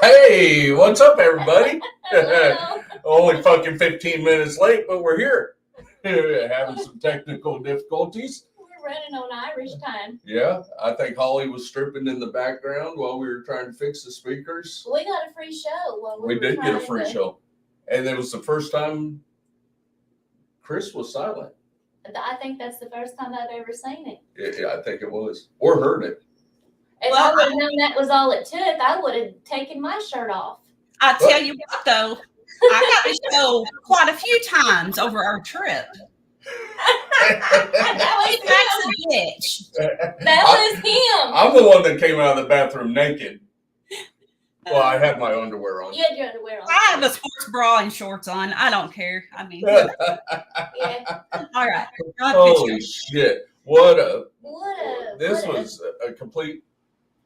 Hey, what's up, everybody? Hello. Only fucking 15 minutes late, but we're here. Having some technical difficulties. We're running on Irish time. Yeah, I think Holly was stripping in the background while we were trying to fix the speakers. We got a free show. While We did get a free trying to- show. And it was the first time Chris was silent. I think that's the first time I've ever seen it. Yeah, I think it was. Or heard it. If I would have known that was all it took, I would have taken my shirt off. I tell you what, though, I got the show quite a few times over our trip. That He was makes a bitch. That was him. I'm the one that came out of the bathroom naked. Well, I had my underwear on. You had your underwear on. I have a sports bra and shorts on. I don't care. I mean, Yeah. all right. Holy shit. What a. This What was a complete.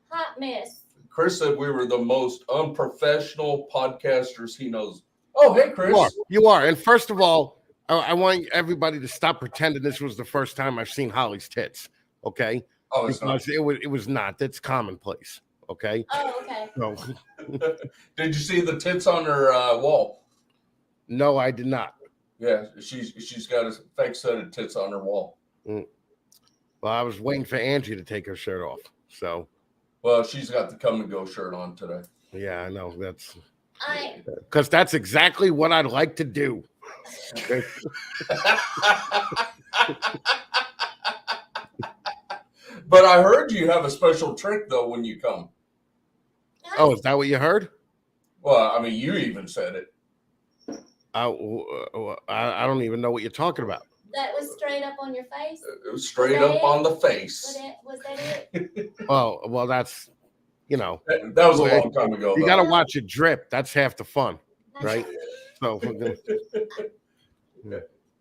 hot mess. Chris said we were the most unprofessional podcasters he knows. Oh, hey, Chris. You are. And first of all, I want everybody to stop pretending this was the first time I've seen Holly's tits. Okay? Oh, it's not. Because it was not. That's commonplace. Okay? Oh, okay. So, Did you see the tits on her wall? no, I did not. Yeah, she's got a fake set of tits on her wall. Well, I was waiting for Angie to take her shirt off. So, Well, she's got the come and go shirt on today. yeah, I know. That's I because that's exactly what I'd like to do. Okay? But I heard you have a special trick though when you come. Oh, is that what you heard? Well, I mean, you even said it. I don't even know what you're talking about. that was straight up on your face. It was straight up on the face. Was that it? Well, that's That was a long time ago. you though. got to watch it drip. That's half the fun, right? So,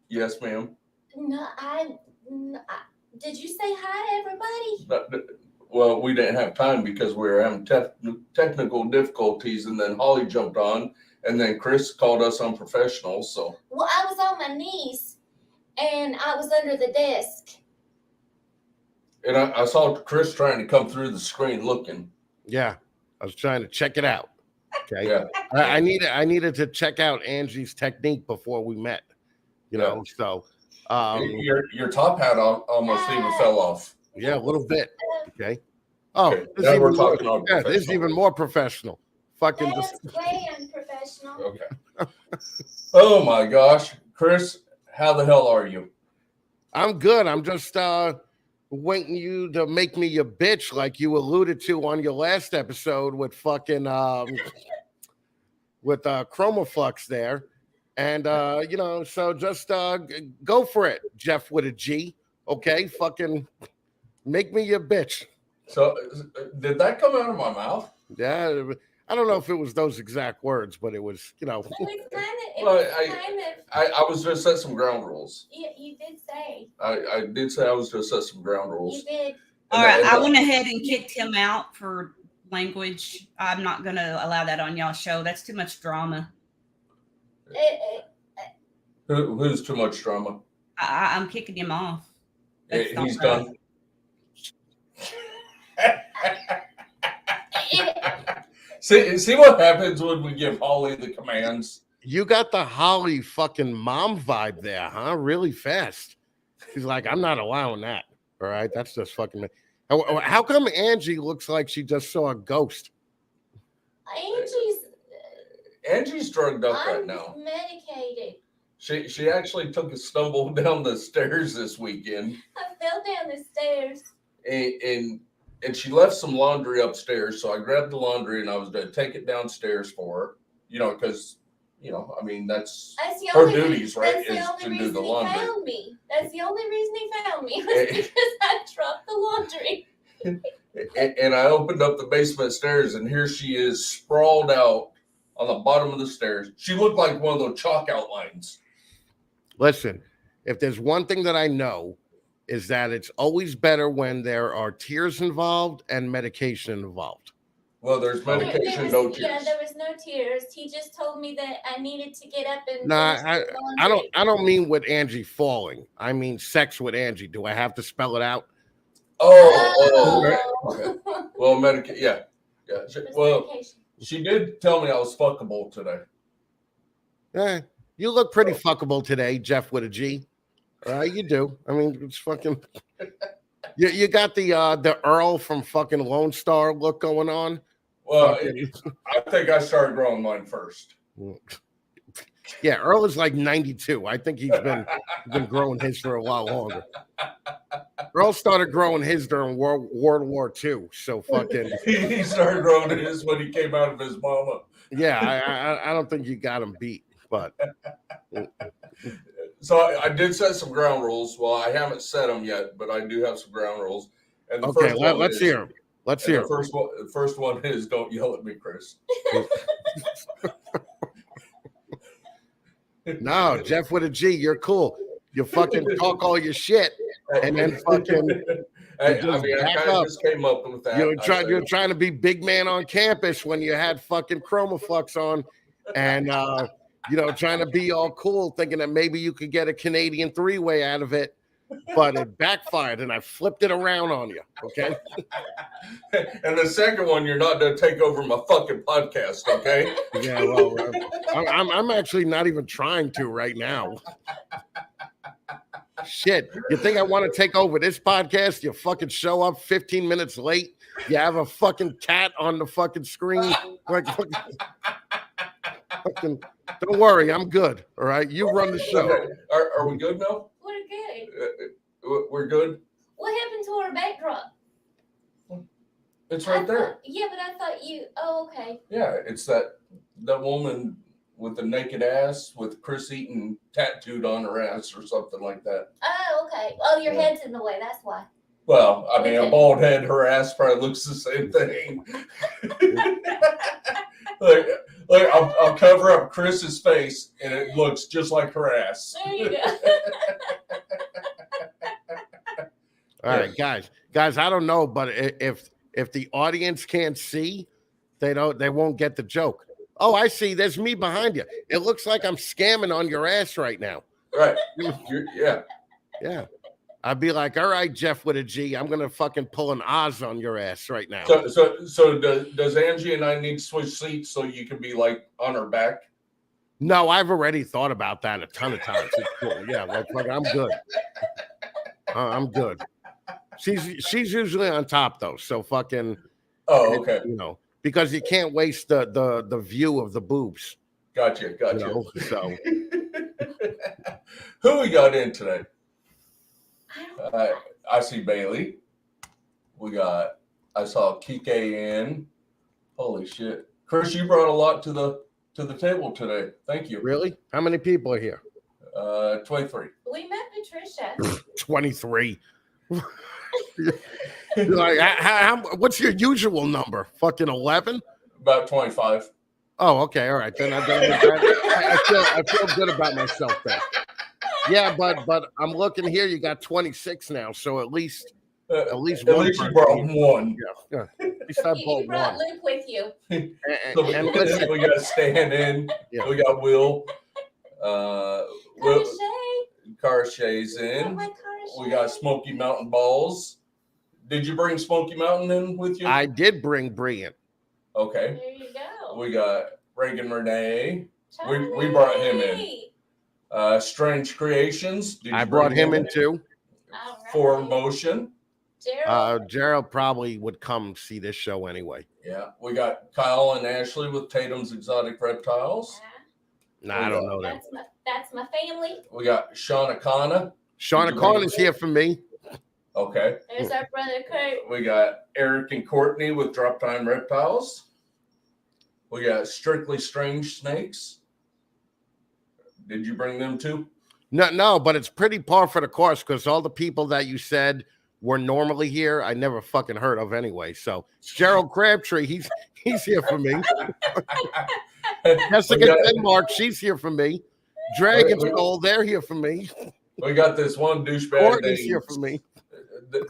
Yes, ma'am. No, did you say hi to everybody? Well, we didn't have time because we were having technical difficulties, and then Holly jumped on, and then Chris called us unprofessional. So, Well, I was on my knees and I was under the desk. and I saw Chris trying to come through the screen looking. yeah, I was trying to check it out. Okay, Yeah, I needed to check out Angie's technique before we met. You know, so your top hat almost even fell off. yeah, a little bit. Okay. Oh, Okay, this, now is we're even more, talking on yeah, this is professional. even more professional. Fucking That just was way unprofessional. Okay. Oh my gosh, Chris, how the hell are you? I'm good. I'm just waiting you to make me your bitch, like you alluded to on your last episode with fucking with Chromaflux there. And so just go for it, Jeff with a G. Okay, fucking make me your bitch. So, did that come out of my mouth? Yeah, I don't know if it was those exact words, but it was, It was Well, kind of. I was just set some ground rules. You did say. I did say I was just set some ground You rules. did. All right. I went ahead and kicked him out for language. I'm not going to allow that on y'all's show. That's too much drama. Who's too much drama? I'm kicking him off. That's not He's right. done. See what happens when we give Holly the commands. You got the Holly fucking mom vibe there, huh? Really fast. She's like, I'm not allowing that. All right, that's just fucking. How come Angie looks like she just saw a ghost? Angie's drugged up right now. Medicated. She actually took a stumble down the stairs this weekend, I fell down the stairs. and she left some laundry upstairs. So I grabbed the laundry and I was going to take it downstairs for her. Because I mean that's the her only duties, right? That's the Is only to do reason the he laundry. found me. That's the only reason he found me was because I dropped the laundry. And I opened up the basement stairs, and here she is sprawled out on the bottom of the stairs. She looked like one of those chalk outlines. Listen, if there's one thing that I know is that it's always better when there are tears involved and medication involved. Well, there's medication, no tears. Yeah, there was no tears. He just told me that I needed to get up and. No, finish the laundry. I don't mean with Angie falling. I mean sex with Angie. Do I have to spell it out? Oh, okay. Well, yeah. Well, Medication. She did tell me I was fuckable today. You look pretty fuckable today, Jeff with a G. You do. I mean, it's fucking. You got the Earl from fucking Lone Star look going on. Well, I think I started growing mine first. Yeah, Earl is like 92. I think he's been growing his for a lot longer. Earl started growing his during World War II. So fucking. He started growing his when he came out of his mama. Yeah, I don't think you got him beat, but. So I did set some ground rules. Well, I haven't set them yet, but I do have some ground rules. And the Okay, first one let's is, hear him. Let's hear. The first one is don't yell at me, Chris. No, Jeff with a G, you're cool. You fucking talk all your shit, and then fucking. I kind of just came up with that. You're trying to be big man on campus when you had fucking ChromaFlux on, and trying to be all cool, thinking that maybe you could get a Canadian three-way out of it, but it backfired, and I flipped it around on you. Okay. And the second one, you're not going to take over my fucking podcast, okay? Yeah, well, I'm actually not even trying to right now. Shit, you think I want to take over this podcast? You fucking show up 15 minutes late. You have a fucking cat on the fucking screen. Like, fucking, don't worry, I'm good. All right, you run the show. Okay. Are we good now? We're good. We're good. What happened to our backdrop? It's right there. Yeah, but I thought you. Oh, okay. Yeah, it's that woman with the naked ass with Chris Eaton tattooed on her ass or something like that. Oh, okay. Oh, your head's in the way. That's why. Well, I mean, a bald head, her ass probably looks the same thing. Like I'll cover up Chris's face, and it looks just like her ass. There you go. All right, guys, I don't know, but if the audience can't see, they won't get the joke. Oh, I see. There's me behind you. It looks like I'm scamming on your ass right now. Right. Yeah. I'd be like, all right, Jeff with a G, I'm gonna fucking pull an Oz on your ass right now. So does Angie and I need to switch seats so you can be like on her back? No, I've already thought about that a ton of times. It's cool. Yeah, like I'm good. I'm good. She's usually on top though, so fucking. Oh, okay. Because you can't waste the view of the boobs. Gotcha. So who we got in today? I see Bailey. I saw Kike in. Holy shit. Chris, you brought a lot to the table today. Thank you. Really? How many people are here? 23. We met Patricia. 23. Like, what's your usual number? Fucking 11? About 25. Oh, okay. All right. Then I feel good about myself then. Yeah, but I'm looking here. You got 26 now, so at least one. At least you brought one. Yeah. At least I You brought one. Luke with you. And we got Stan in. Yeah. We got Will. Carshay's Oh, in. my Cartier. We got Smoky Mountain Balls. Did you bring Smoky Mountain in with you? I did bring Brian. Okay. There you go. We got Reagan Renee. Charlie. We brought him in. Strange Creations. I brought him in too. All right. For Motion. Gerald. probably would come see this show anyway. Yeah. We got Kyle and Ashley with Tatum's Exotic Reptiles. Nah, I don't know that. That's my family. We got Shauna Kana. Shauna Khan is here for me. Okay. There's our brother Kurt. We got Eric and Courtney with Drop Time Reptiles. We got Strictly Strange Snakes. Did you bring them too? No, but it's pretty par for the course because all the people that you said were normally here, I never fucking heard of anyway. So Gerald Crabtree, he's here for me. Jessica Denmark, she's here for me. Dragon Skull, they're here for me. We got this one douchebag. Courtney's here for me.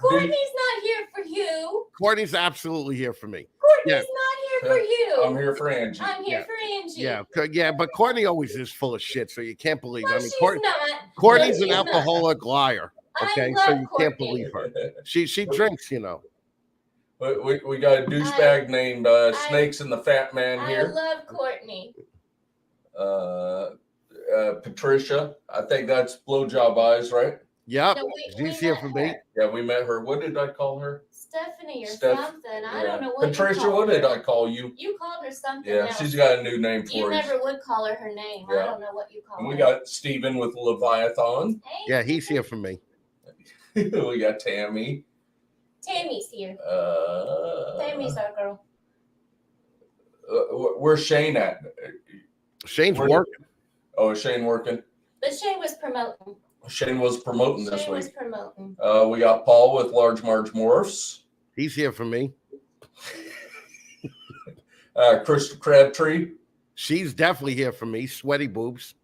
Courtney's not here for you. Courtney's absolutely here for me. Courtney's not here for you. I'm here for Angie. I'm here for Angie. Yeah, but Courtney always is full of shit, so you can't believe it. No, I mean, she's not. Courtney's No, an she's alcoholic liar. Okay, I so love you Courtney. can't believe her. She drinks, We got a douchebag named Snakes and the Fat Man I here. love Courtney. Patricia, I think that's Blowjob Eyes, right? Yep. No, we She's here met for me. her. Yeah, we met her. What did I call her? Stephanie or Steph- something. I Yeah. don't know what Patricia, you called what did her. I call you? You called her something Yeah, else. she's got a new name for You you. never would call her her name. Yeah. I don't know what you call And her. we got Steven with Leviathan. Hey, Yeah, he's here for me. We got Tammy. Tammy's here. Tammy's our girl. Where's Shane at? Shane's Where- working. Oh, is Shane working? But Shane was promoting. Shane was promoting this Shane was week. promoting. We got Paul with Large Marge Morphs. He's here for me. Krista Crabtree. She's definitely here for me. Sweaty boobs.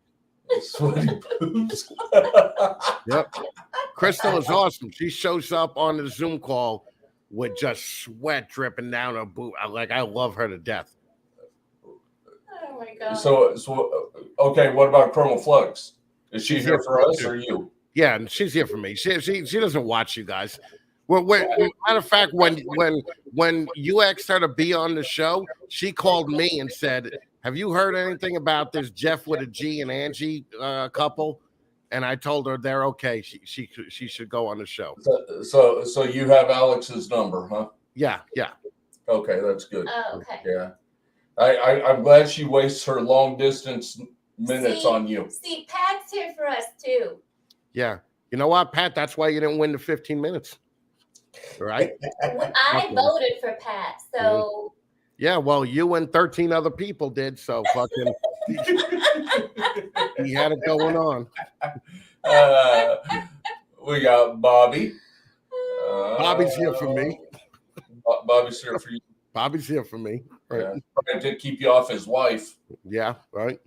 Sweaty boobs. Yep. Crystal is awesome. She shows up on the Zoom call with just sweat dripping down her boob. I love her to death. Oh my god. So okay, what about Chroma Flux? Is she She's here here for for us you. or you? Yeah, and she's here for me. She doesn't watch you guys. Well, matter of fact, when you asked her to be on the show, she called me and said, "Have you heard anything about this Jeff with a G and Angie couple?" And I told her they're okay. She should go on the show. So you have Alex's number, huh? Yeah. Okay, that's good. Oh, okay. Yeah. I'm glad she wastes her long distance minutes See? on you. See, Pat's here for us too. Yeah. You know what, Pat? That's why you didn't win the 15 minutes. Right? I voted for Pat, so Yeah, well, you and 13 other people did, so fucking he had it going on. We got Bobby. Bobby's here for me. Bobby's here for you. Bobby's here for me. Right. Yeah. Trying to keep you off his wife. Yeah, right.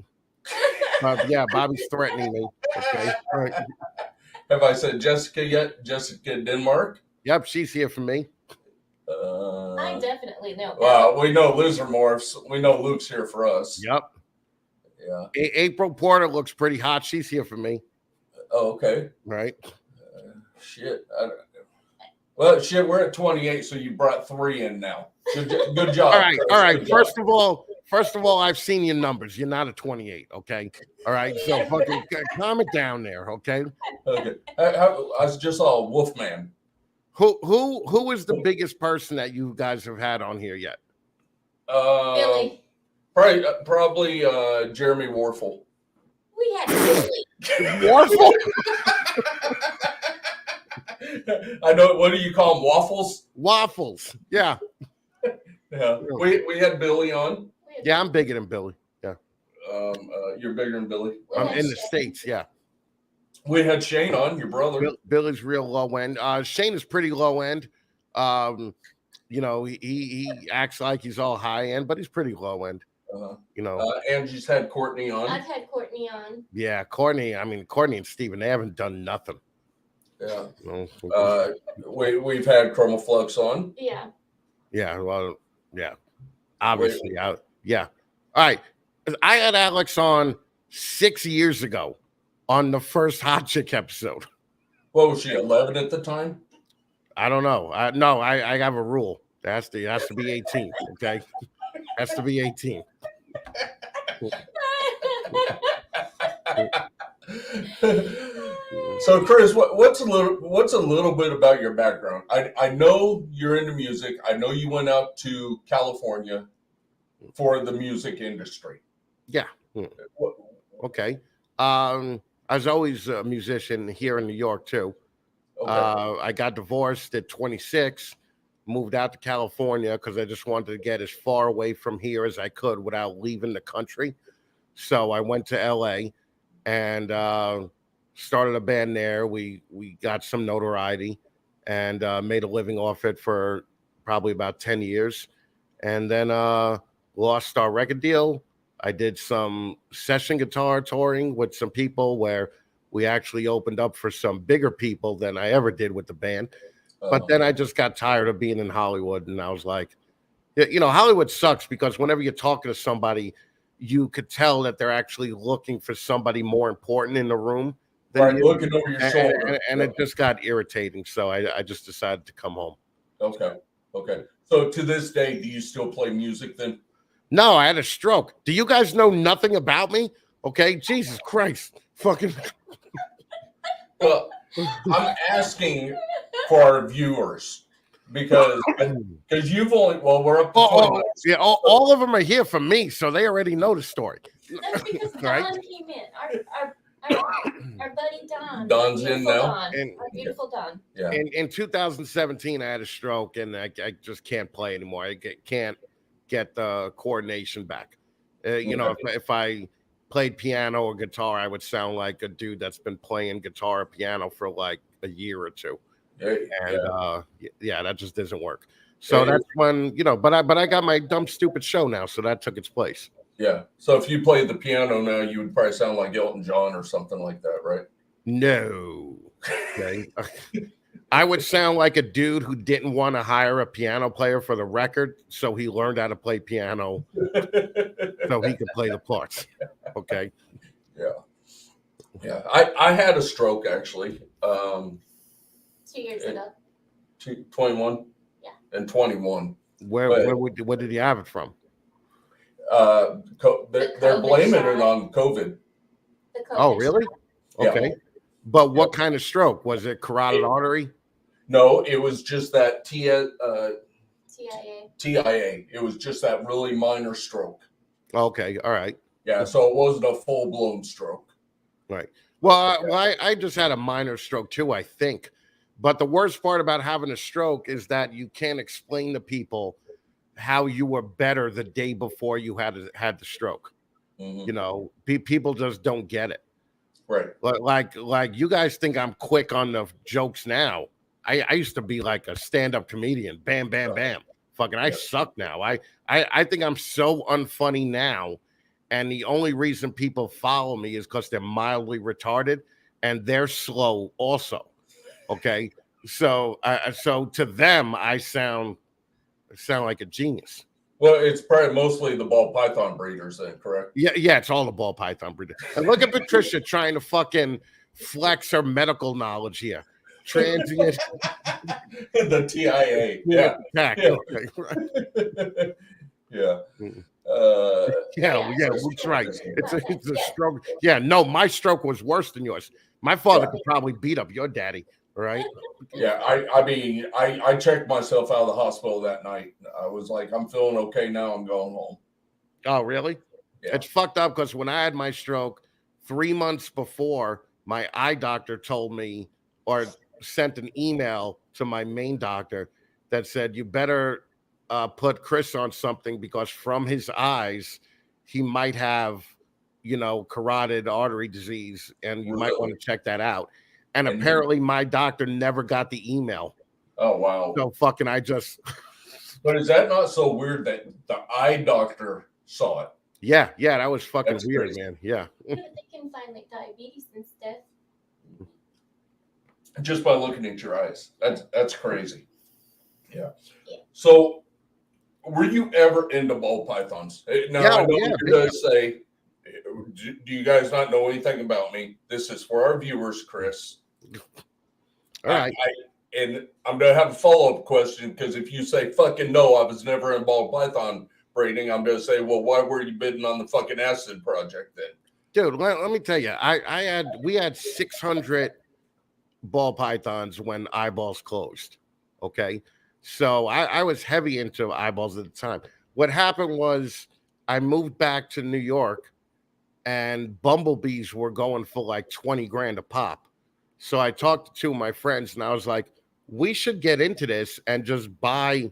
Yeah, Bobby's threatening me. Okay, right. Have I said Jessica yet? Jessica Denmark? Yep, she's here for me. I definitely know. Well, we know Loser Morphs. We know Luke's here for us. Yep. Yeah. April Porter looks pretty hot. She's here for me. Oh, okay. Right. Shit. Well, shit, we're at 28, so you brought 3 in now. Good job. All right. Chris. All right. Good First of all, I've seen your numbers. You're not a 28. Okay. All right. So fucking calm it down there. Okay. job. Okay. I just saw Wolfman. Who is the biggest person that you guys have had on here yet? Billy. Probably Jeremy Warfel. We had Billy. Warfel? I know. What do you call them? Waffles? Waffles. Yeah. Yeah. We had Billy on. Yeah, I'm bigger than Billy. Yeah. You're bigger than Billy. I'm in the States. Yeah. We had Shane on, your brother. Billy's real low end. Shane is pretty low end. You know, he acts like he's all high end, but he's pretty low end. You know, Angie's had Courtney on. I've had Courtney on. Yeah, Courtney and Steven, they haven't done nothing. Yeah. You know? We've had Chroma Flux on. Yeah. Yeah, well, yeah. Obviously, yeah. All right. I had Alex on 6 years ago on the first Hot Chick episode. What was she, 11 at the time? I don't know. I have a rule. It has to be 18. Okay. Has to be 18. So, Chris, what's a little bit about your background? I know you're into music. I know you went out to California for the music industry. Yeah. Okay. I was always a musician here in New York too. Okay. I got divorced at 26, moved out to California because I just wanted to get as far away from here as I could without leaving the country. So I went to LA and started a band there. We got some notoriety and made a living off it for probably about 10 years. And then lost our record deal. I did some session guitar touring with some people where we actually opened up for some bigger people than I ever did with the band. But then I just got tired of being in Hollywood, and I was like, you know, Hollywood sucks because whenever you're talking to somebody, you could tell that they're actually looking for somebody more important in the room than right, you. looking over your shoulder. And it just got irritating, so I just decided to come home. Okay. So to this day, do you still play music then? No, I had a stroke. Do you guys know nothing about me? Okay, Jesus Christ, fucking. Well, I'm asking for our viewers because you've only we're up to 20 minutes. Yeah, all of them are here for me, so they already know the story. That's because Don Right? came in. Our buddy Don. Don's in now? Don. And- Our beautiful Don. Yeah. In 2017, I had a stroke, and I just can't play anymore. I can't get the coordination back. You know, if I played piano or guitar, I would sound like a dude that's been playing guitar or piano for like a year or two. And yeah, that just doesn't work. So that's when, you know, but I got my dumb stupid show now, so that took its place. Yeah. So if you played the piano now, you would probably sound like Elton John or something like that, right? No. Okay. I would sound like a dude who didn't want to hire a piano player for the record, so he learned how to play piano so he could play the parts. Okay. Yeah. Yeah. I had a stroke actually. 2 years ago. 21. Yeah. And 21. Where did he have it from? They're blaming it on COVID. The COVID Oh, really? Yeah. Okay. But what kind of stroke? Was it carotid artery? No, it was just that TIA. TIA. It was just that really minor stroke. Okay. All right. Yeah. So it wasn't a full blown stroke. Right. Well, I just had a minor stroke too, I think. But the worst part about having a stroke is that you can't explain to people how you were better the day before you had the stroke. Mm-hmm. You know, people just don't get it. Right. Like you guys think I'm quick on the jokes now. I used to be like a stand-up comedian. Bam, bam, bam. Fucking, I suck now. I think I'm so unfunny now. And the only reason people follow me is because they're mildly retarded and they're slow also. Okay. So to them, I sound like a genius. Well, it's probably mostly the ball python breeders then, correct? Yeah, it's all the ball python breeders. And look at Patricia trying to fucking flex her medical knowledge here. Transient. The TIA. Yeah. Yeah. Yeah. Yeah, that's right. It's a stroke. Yeah, no, my stroke was worse than yours. My father could probably beat up your daddy, right? Yeah, I mean, I checked myself out of the hospital that night. I was like, I'm feeling okay now. I'm going home. Oh, really? Yeah. It's fucked up because when I had my stroke 3 months before, my eye doctor told me or sent an email to my main doctor that said, you better put Chris on something because from his eyes, he might have, you know, carotid artery disease, and you might want to check that out. And apparently my doctor never got the email. Oh, wow. So fucking I just... But is that not so weird that the eye doctor saw it? Yeah, that was fucking That's weird, crazy. man. Yeah. But they can find like diabetes and stuff. Just by looking at your eyes. That's crazy. Yeah. Yeah. So were you ever into ball pythons? Now, I know you're going to say, do you guys not know anything about me? This is for our viewers, Chris. All right. And I'm going to have a follow-up question because if you say fucking no, I was never in ball python breeding, I'm going to say, well, why were you bidding on the fucking acid project then? Dude, let me tell you, we had 600 ball pythons when eyeballs closed. Okay. So I was heavy into eyeballs at the time. What happened was I moved back to New York and bumblebees were going for like 20 grand a pop. So I talked to two of my friends and I was like, we should get into this and just buy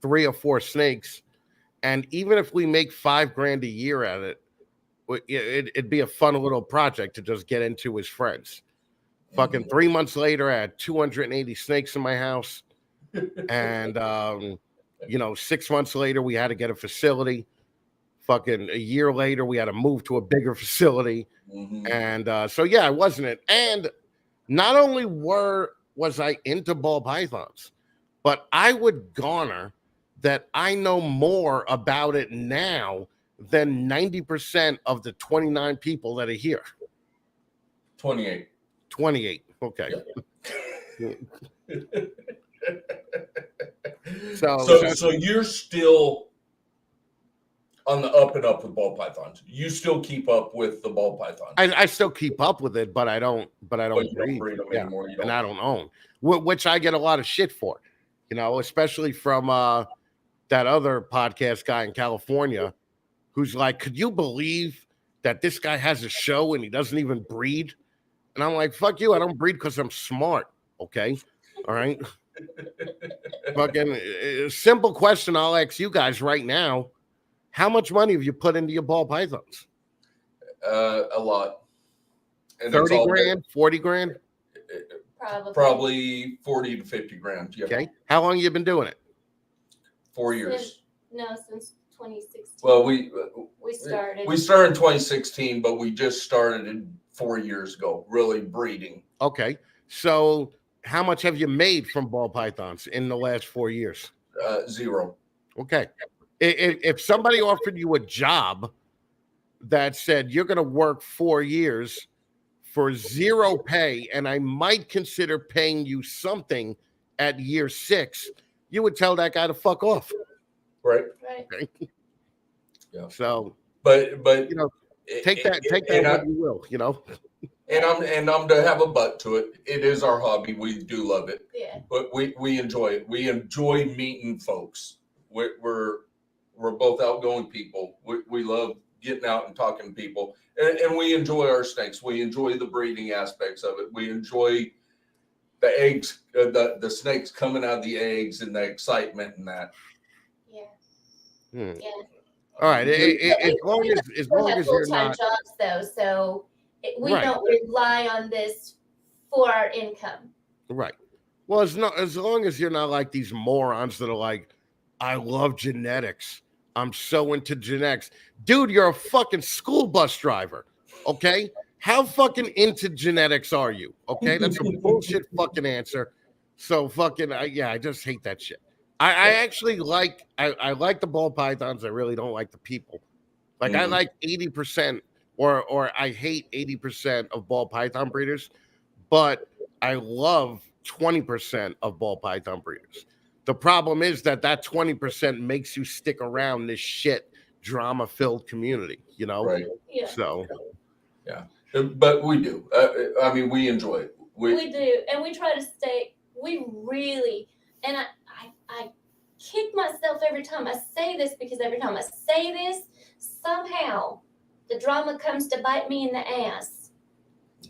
3 or 4 snakes. And even if we make 5 grand a year at it, it'd be a fun little project to just get into as friends. Fucking 3 months later, I had 280 snakes in my house. And, 6 months later, we had to get a facility. Fucking a year later, we had to move to a bigger facility. Mm-hmm. And so, yeah, I wasn't it. And not only was I into ball pythons, but I would garner that I know more about it now than 90% of the 29 people that are here. 28. 28. Okay. Yeah. So you're still on the up and up with ball pythons. You still keep up with the ball pythons. I still keep up with it, but I don't breed them yeah. anymore. And I don't own, which I get a lot of shit for, especially from that other podcast guy in California who's like, could you believe that this guy has a show and he doesn't even breed? And I'm like, fuck you, I don't breed because I'm smart. Okay. All right. Fucking simple question I'll ask you guys right now. How much money have you put into your ball pythons? A lot. And 30 grand, 40 grand? Probably 40 to 50 grand. Yeah. Okay. How long have you been doing it? 4 years. Since 2016. Well, we started. We started in 2016, but we just started 4 years ago, really breeding. Okay. So how much have you made from ball pythons in the last 4 years? 0. Okay. If somebody offered you a job that said you're going to work 4 years for 0 pay, and I might consider paying you something at year 6, you would tell that guy to fuck off. Right. Okay. Yeah. So, but take that what you will, And I'm to have a butt to it. It is our hobby. We do love it. Yeah. But we enjoy it. We enjoy meeting folks. We're both outgoing people. We love getting out and talking to people, and we enjoy our snakes. We enjoy the breeding aspects of it. We enjoy the eggs, the snakes coming out of the eggs, and the excitement and that. Yeah. Yeah. All right. As long as you're not jobs though, so we don't rely on this for our income. Right. Well, as long as you're not like these morons that are like, I love genetics. I'm so into genetics. Dude, you're a fucking school bus driver. Okay? How fucking into genetics are you? Okay? That's a bullshit fucking answer. So fucking, I just hate that shit. I actually like the ball pythons. I really don't like the people. Like I like 80% or I hate 80% of ball python breeders, but I love 20% of ball python breeders. The problem is that 20% makes you stick around this shit drama-filled community, Right. Yeah. So, yeah. But we do. I mean, we enjoy it. We do, and we try to stay. We really, and I kick myself every time I say this, because every time I say this, somehow the drama comes to bite me in the ass.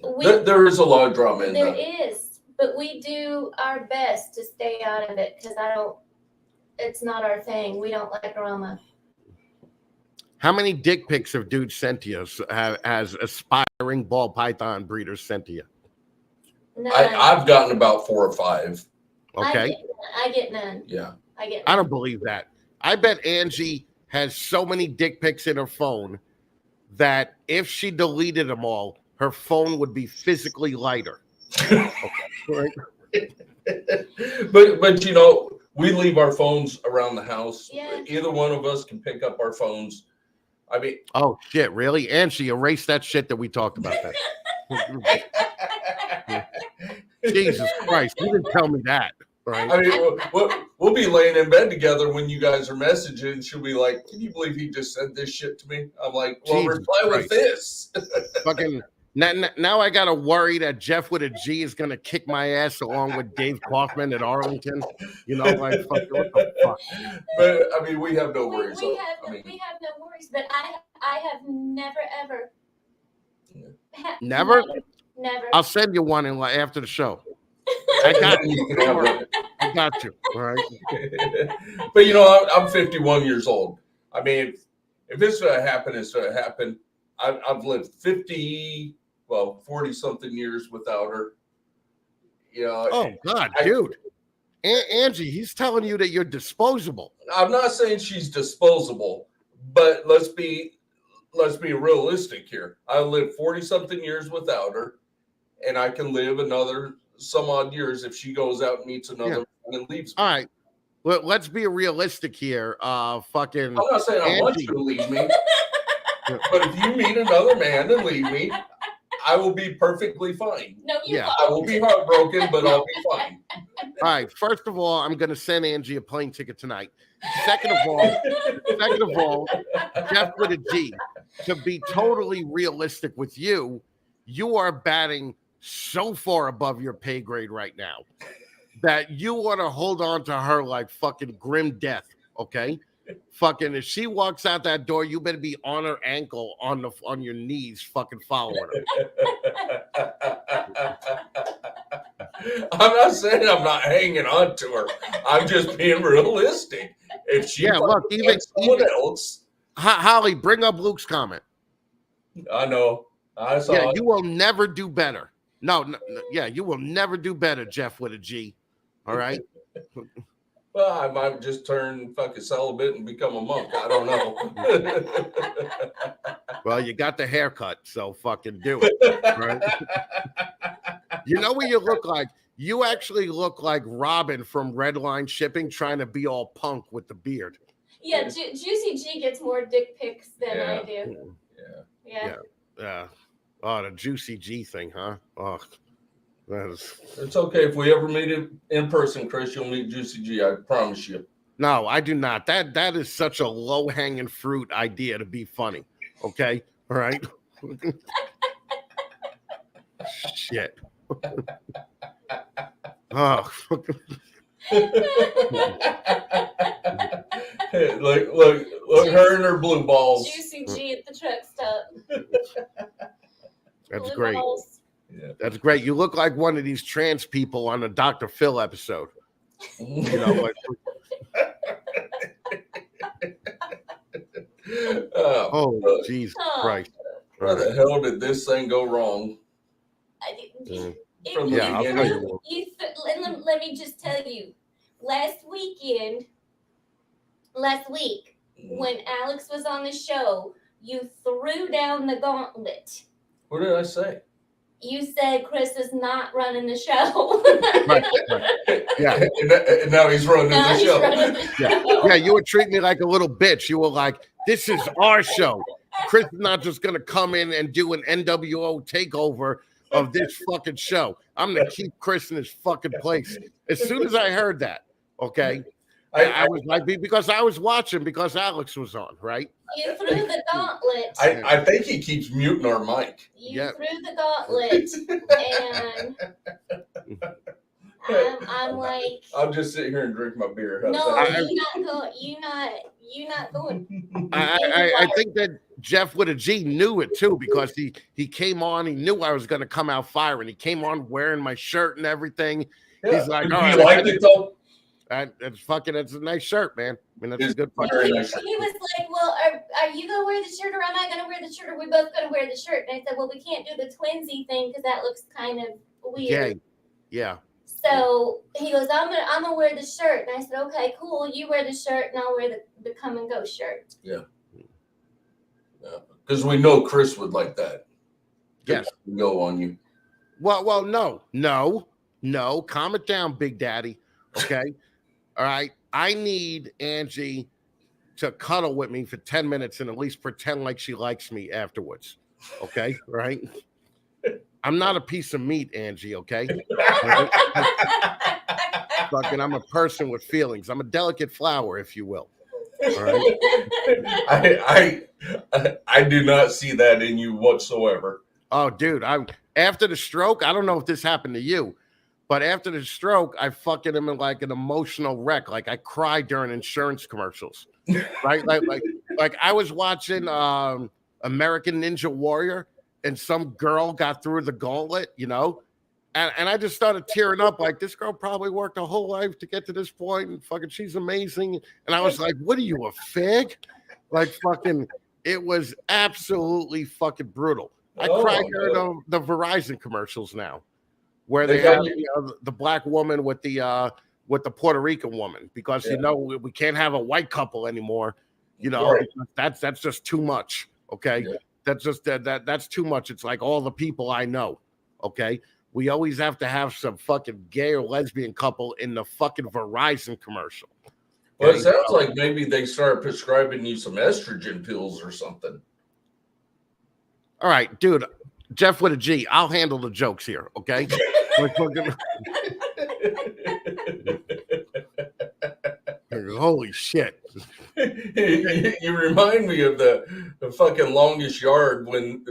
There is a lot of drama in there. that. There is. But we do our best to stay out of it, because it's not our thing. We don't like drama. How many dick pics have dudes sent to you as aspiring ball python breeders sent to you? None. I've gotten about 4 or 5. Okay. I get none. Yeah. I don't believe that. I bet Angie has so many dick pics in her phone that if she deleted them all, her phone would be physically lighter. Right. But we leave our phones around the house. Yeah. Either one of us can pick up our phones. I mean, oh shit, really? And she erased that shit that we talked about. That. Jesus Christ, you didn't tell me that. Right? I mean, we'll be laying in bed together when you guys are messaging, and she'll be like, "Can you believe he just said this shit to me?" I'm like, "Well, Jesus reply Christ. with this." Fucking now I gotta worry that Jeff with a G is gonna kick my ass along with Dave Kaufman at Arlington. Like fuck, what the fuck? But I mean, we have no worries. We have no worries. But I have never ever. Never. I'll Never. send you one after the show. I got you. Don't worry. I got you. All right. But I'm 51 years old. I mean, if it's gonna happen, it's gonna happen. I've lived 40 something years without her. Oh God, dude. Angie, he's telling you that you're disposable. I'm not saying she's disposable, but let's be realistic here. I lived 40 something years without her, and I can live another some odd years if she goes out and meets another man and leaves me. All right. Well, let's be realistic here. Fucking I'm not saying I want you to leave me, but if you meet another man and leave me, I will be perfectly fine. No, you I will be heartbroken, but I'll be fine. right. First of all, I'm gonna send Angie a plane ticket tonight. Second of all, Jeff with a G. To be totally realistic with you, you are batting so far above your pay grade right now that you want to hold on to her like fucking grim death. Okay. Fucking, if she walks out that door, you better be on her ankle, on your knees, fucking following her. I'm not saying I'm not hanging on to her. I'm just being realistic. If she look, even someone else, Holly, bring up Luke's comment. I know. I saw. Yeah, it. you will never do better. No, yeah, you will never do better, Jeff with a G. All right. Well, I might just turn fucking celibate and become a monk. I don't know. Well, you got the haircut, so fucking do it. Right? You know what you look like? You actually look like Robin from Red Line Shipping trying to be all punk with the beard. Yeah, Juicy G gets more dick pics than I do. Yeah. Oh, the Juicy G thing, huh? Oh, it's okay if we ever meet in person, Chris. You'll meet Juicy G. I promise you. No, I do not. That is such a low hanging fruit idea to be funny. Okay, all right. Shit. Oh. look, her and her blue balls. Juicy G at the truck stop. That's Blue great. balls. Yeah. That's great. You look like one of these trans people on a Dr. Phil episode. You know, like, oh, Jesus Christ. Where the hell did this thing go wrong? I'll tell you. Let me just tell you. Last week, when Alex was on the show, you threw down the gauntlet. What did I say? You said Chris is not running the show. Right. Yeah. And now he's running the show. Yeah, you were treating me like a little bitch. You were like, this is our show. Chris is not just going to come in and do an NWO takeover of this fucking show. I'm going to keep Chris in his fucking place. As soon as I heard that, okay, I was like, because I was watching because Alex was on, right? You threw the gauntlet. I think he keeps muting our mic. You threw the gauntlet, and I'm like, I'll just sit here and drink my beer. No, you're not going. I think that Jeff with a G knew it too because he came on. He knew I was going to come out firing. He came on wearing my shirt and everything. Yeah. He's like, "All right, you like it though." It's a nice shirt, man. I mean, that's a good fucking shirt. He was like, well, are you going to wear the shirt or am I going to wear the shirt or we both going to wear the shirt? And I said, well, we can't do the twinsy thing because that looks kind of weird. Yeah. So he goes, I'm gonna wear the shirt. And I said, okay, cool. You wear the shirt and I'll wear the come and go shirt. Yeah. Because we know Chris would like that. Yes. Go on you. Well, no. Calm it down, Big Daddy. Okay. All right. I need Angie to cuddle with me for 10 minutes and at least pretend like she likes me afterwards. Okay. Right. I'm not a piece of meat, Angie. Okay. Right? Fucking, I'm a person with feelings. I'm a delicate flower, if you will. All right. I do not see that in you whatsoever. Oh, dude. After the stroke, I don't know if this happened to you. But after the stroke, I fucking am in like an emotional wreck. Like I cry during insurance commercials, right? like I was watching American Ninja Warrior, and some girl got through the gauntlet, you know, and I just started tearing up. Like this girl probably worked her whole life to get to this point, and fucking she's amazing. And I was like, what are you, a fig? Like fucking, it was absolutely fucking brutal. I cry during the Verizon commercials now. Where they have the black woman with the Puerto Rican woman because you know we can't have a white couple anymore, you know. Right. That's just too much. Okay, that's just that's too much. It's like all the people I know. Okay, we always have to have some fucking gay or lesbian couple in the fucking Verizon commercial. Well, it sounds like maybe they start prescribing you some estrogen pills or something. All right, dude. Jeff with a G. I'll handle the jokes here, okay? Holy shit. You remind me of the fucking Longest Yard when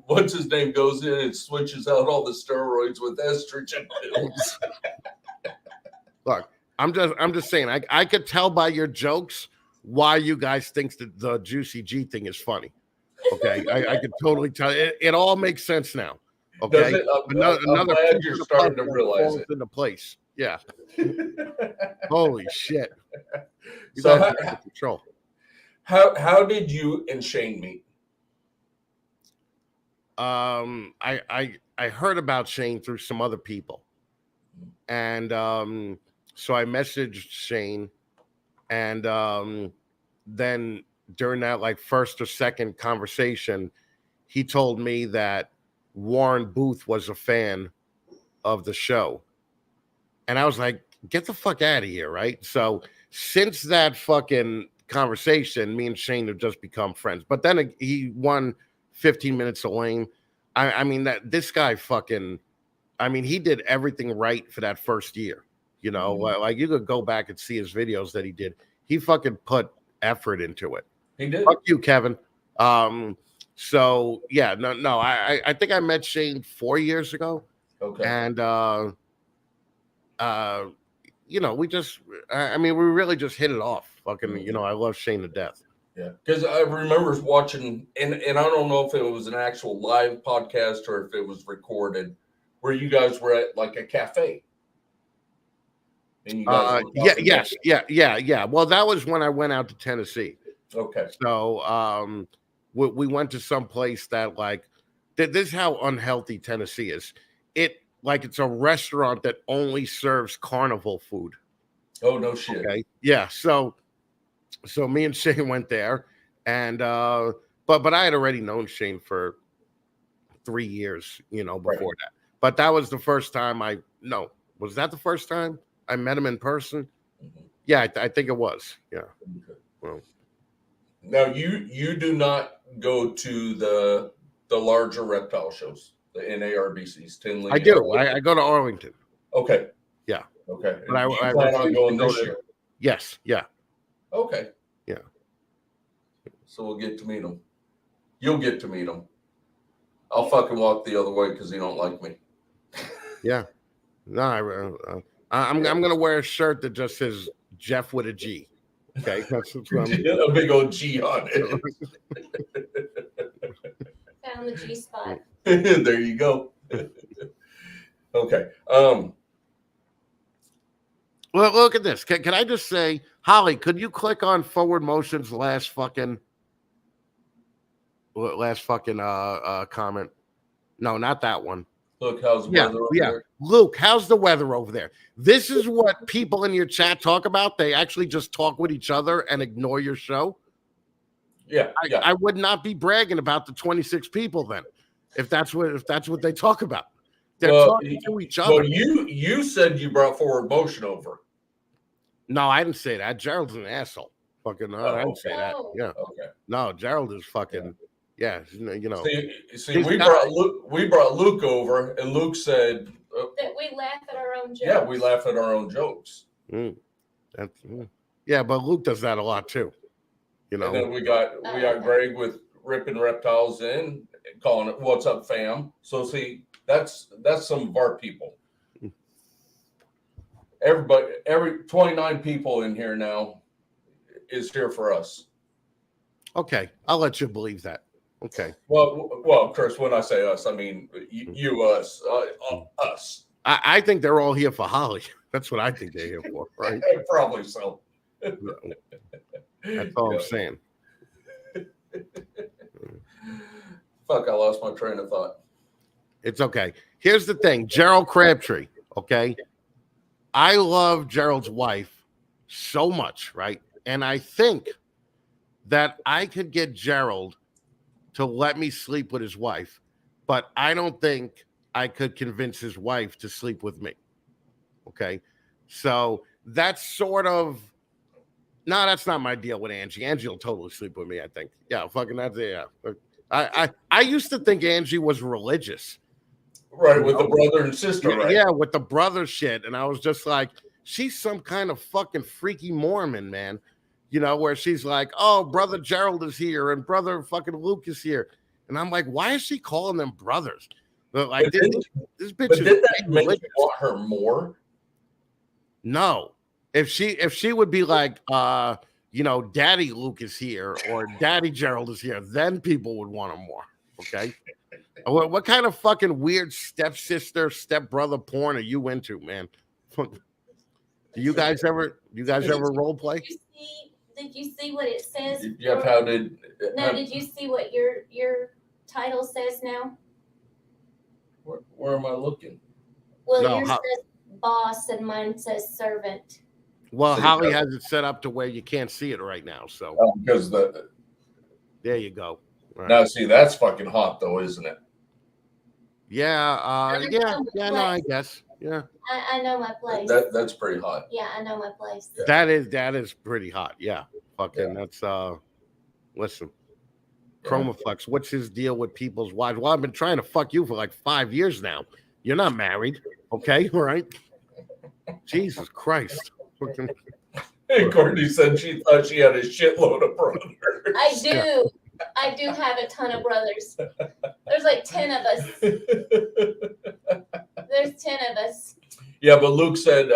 what's his name goes in and switches out all the steroids with estrogen pills. Look, I'm just saying, I could tell by your jokes why you guys think that the Juicy G thing is funny. Okay, I could totally tell. It all makes sense now. Okay, I'm glad you're starting to realize it. Into place. Yeah. Holy shit. You So guys are out of control. how did you and Shane meet? I heard about Shane through some other people, and so I messaged Shane, and then during that like first or second conversation, he told me that Warren Booth was a fan of the show, and I was like, get the fuck out of here, right? So since that fucking conversation, me and Shane have just become friends. But then he won 15 minutes of lame. I mean, that this guy fucking, I mean, he did everything right for that first year. You know, like you could go back and see his videos that he did. He fucking put effort into it. He did. Fuck you, Kevin. So yeah, no, I think I met Shane 4 years ago. Okay. And you know, we really just hit it off. Fucking, you know, I love Shane to death. Yeah, because I remember watching, and I don't know if it was an actual live podcast or if it was recorded, where you guys were at like a cafe. And you guys yeah. Well, that was when I went out to Tennessee. Okay. So we went to some place that like, this is how unhealthy Tennessee is. It's a restaurant that only serves carnival food. Oh, no shit. Okay. Yeah. So me and Shane went there, and but I had already known Shane for 3 years, you know, before that. But that was the first time was that the first time I met him in person? Mm-hmm. Yeah, I think it was. Yeah. Okay. Well, now you do not go to the larger reptile shows. The NARBCs, Tinley. I do. I go to Arlington. Okay. Yeah. Okay. But I plan on going this year. Yes. Yeah. Okay. Yeah. So we'll get to meet him. You'll get to meet him. I'll fucking walk the other way because he don't like me. Yeah. No, I'm gonna wear a shirt that just says Jeff with a G. Okay. That's what a big old G on it. Found the G spot. There you go. Okay. Well, look at this. Can I just say, Holly, could you click on Forward Motion's last fucking comment? No, not that one. Look, how's the weather over there? Luke, how's the weather over there? This is what people in your chat talk about. They actually just talk with each other and ignore your show. Yeah. I would not be bragging about the 26 people then, if that's what they talk about. They're talking to each other. Well, you said you brought Forward Motion over. No, I didn't say that. Gerald's an asshole. Fucking no, I didn't say that. Yeah. Okay. No, Gerald is fucking you know. See, we brought Luke over, and Luke said that we laugh at our own jokes. Yeah, we laugh at our own jokes. Yeah, but Luke does that a lot too. You know. And then we got Greg with ripping reptiles in, calling it "What's up, fam?" So see, that's some of our people. Every 29 people in here now is here for us. Okay, I'll let you believe that. Okay. Well, Chris, when I say us, I mean you, us, us. I think they're all here for Holly. That's what I think they're here for, right? Probably so. That's all I'm saying. Fuck, I lost my train of thought. It's okay. Here's the thing, Gerald Crabtree, okay? I love Gerald's wife so much, right? And I think that I could get Gerald to let me sleep with his wife, but I don't think I could convince his wife to sleep with me. Okay? So that's sort of, no, that's not my deal with Angie. Angie will totally sleep with me, I think. Yeah, fucking that's it. Yeah. I used to think Angie was religious. Right, with the brother and sister, Yeah, right? yeah, with the brother shit. And I was just like, she's some kind of fucking freaky Mormon, man. You know, where she's like, oh, brother Gerald is here and brother fucking Luke is here. And I'm like, why is she calling them brothers? But like, But this bitch But is did that make you religious. want her more? No. If she would be like, you know, Daddy Luke is here or Daddy Gerald is here, then people would want him more. Okay. What kind of fucking weird stepsister, stepbrother porn are you into, man? Do you guys ever role play? Did you see what it says? Jeff, how did? No, did you see what your title says now? Where am I looking? Well, No, yours says boss and mine says servant. Well, Holly has it set up to where you can't see it right now. So Because there you go. Right. now, see, that's fucking hot, though, isn't it? Yeah, no, I guess. Yeah. I know my place. That's pretty hot. Yeah, I know my place. Yeah. That is pretty hot. Yeah. Fucking that's listen. Chromaflex, what's his deal with people's wives? Well, I've been trying to fuck you for like 5 years now. You're not married. Okay, all right. Jesus Christ. Hey, Courtney said she thought she had a shitload of brothers. I do. I do have a ton of brothers. There's like 10 of us. There's 10 of us. Yeah, but Luke said,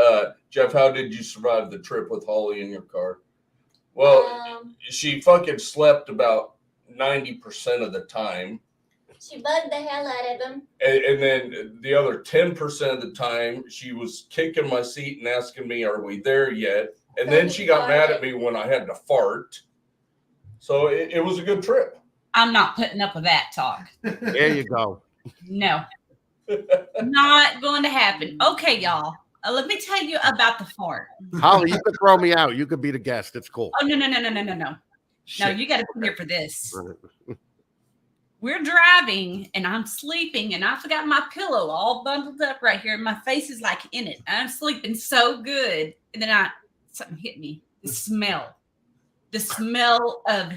Jeff, how did you survive the trip with Holly in your car? Well, she fucking slept about 90% of the time. She bugged the hell out of him. And then the other 10% of the time, she was kicking my seat and asking me, are we there yet? And then she got mad at me when I had to fart. So it was a good trip. I'm not putting up with that talk. There you go. No. Not going to happen. Okay, y'all. Let me tell you about the fart. Holly, you could throw me out. You could be the guest. It's cool. Oh, no. No, you got to be here for this. We're driving and I'm sleeping and I forgot my pillow all bundled up right here. And my face is like in it. I'm sleeping so good. And then something hit me. The smell of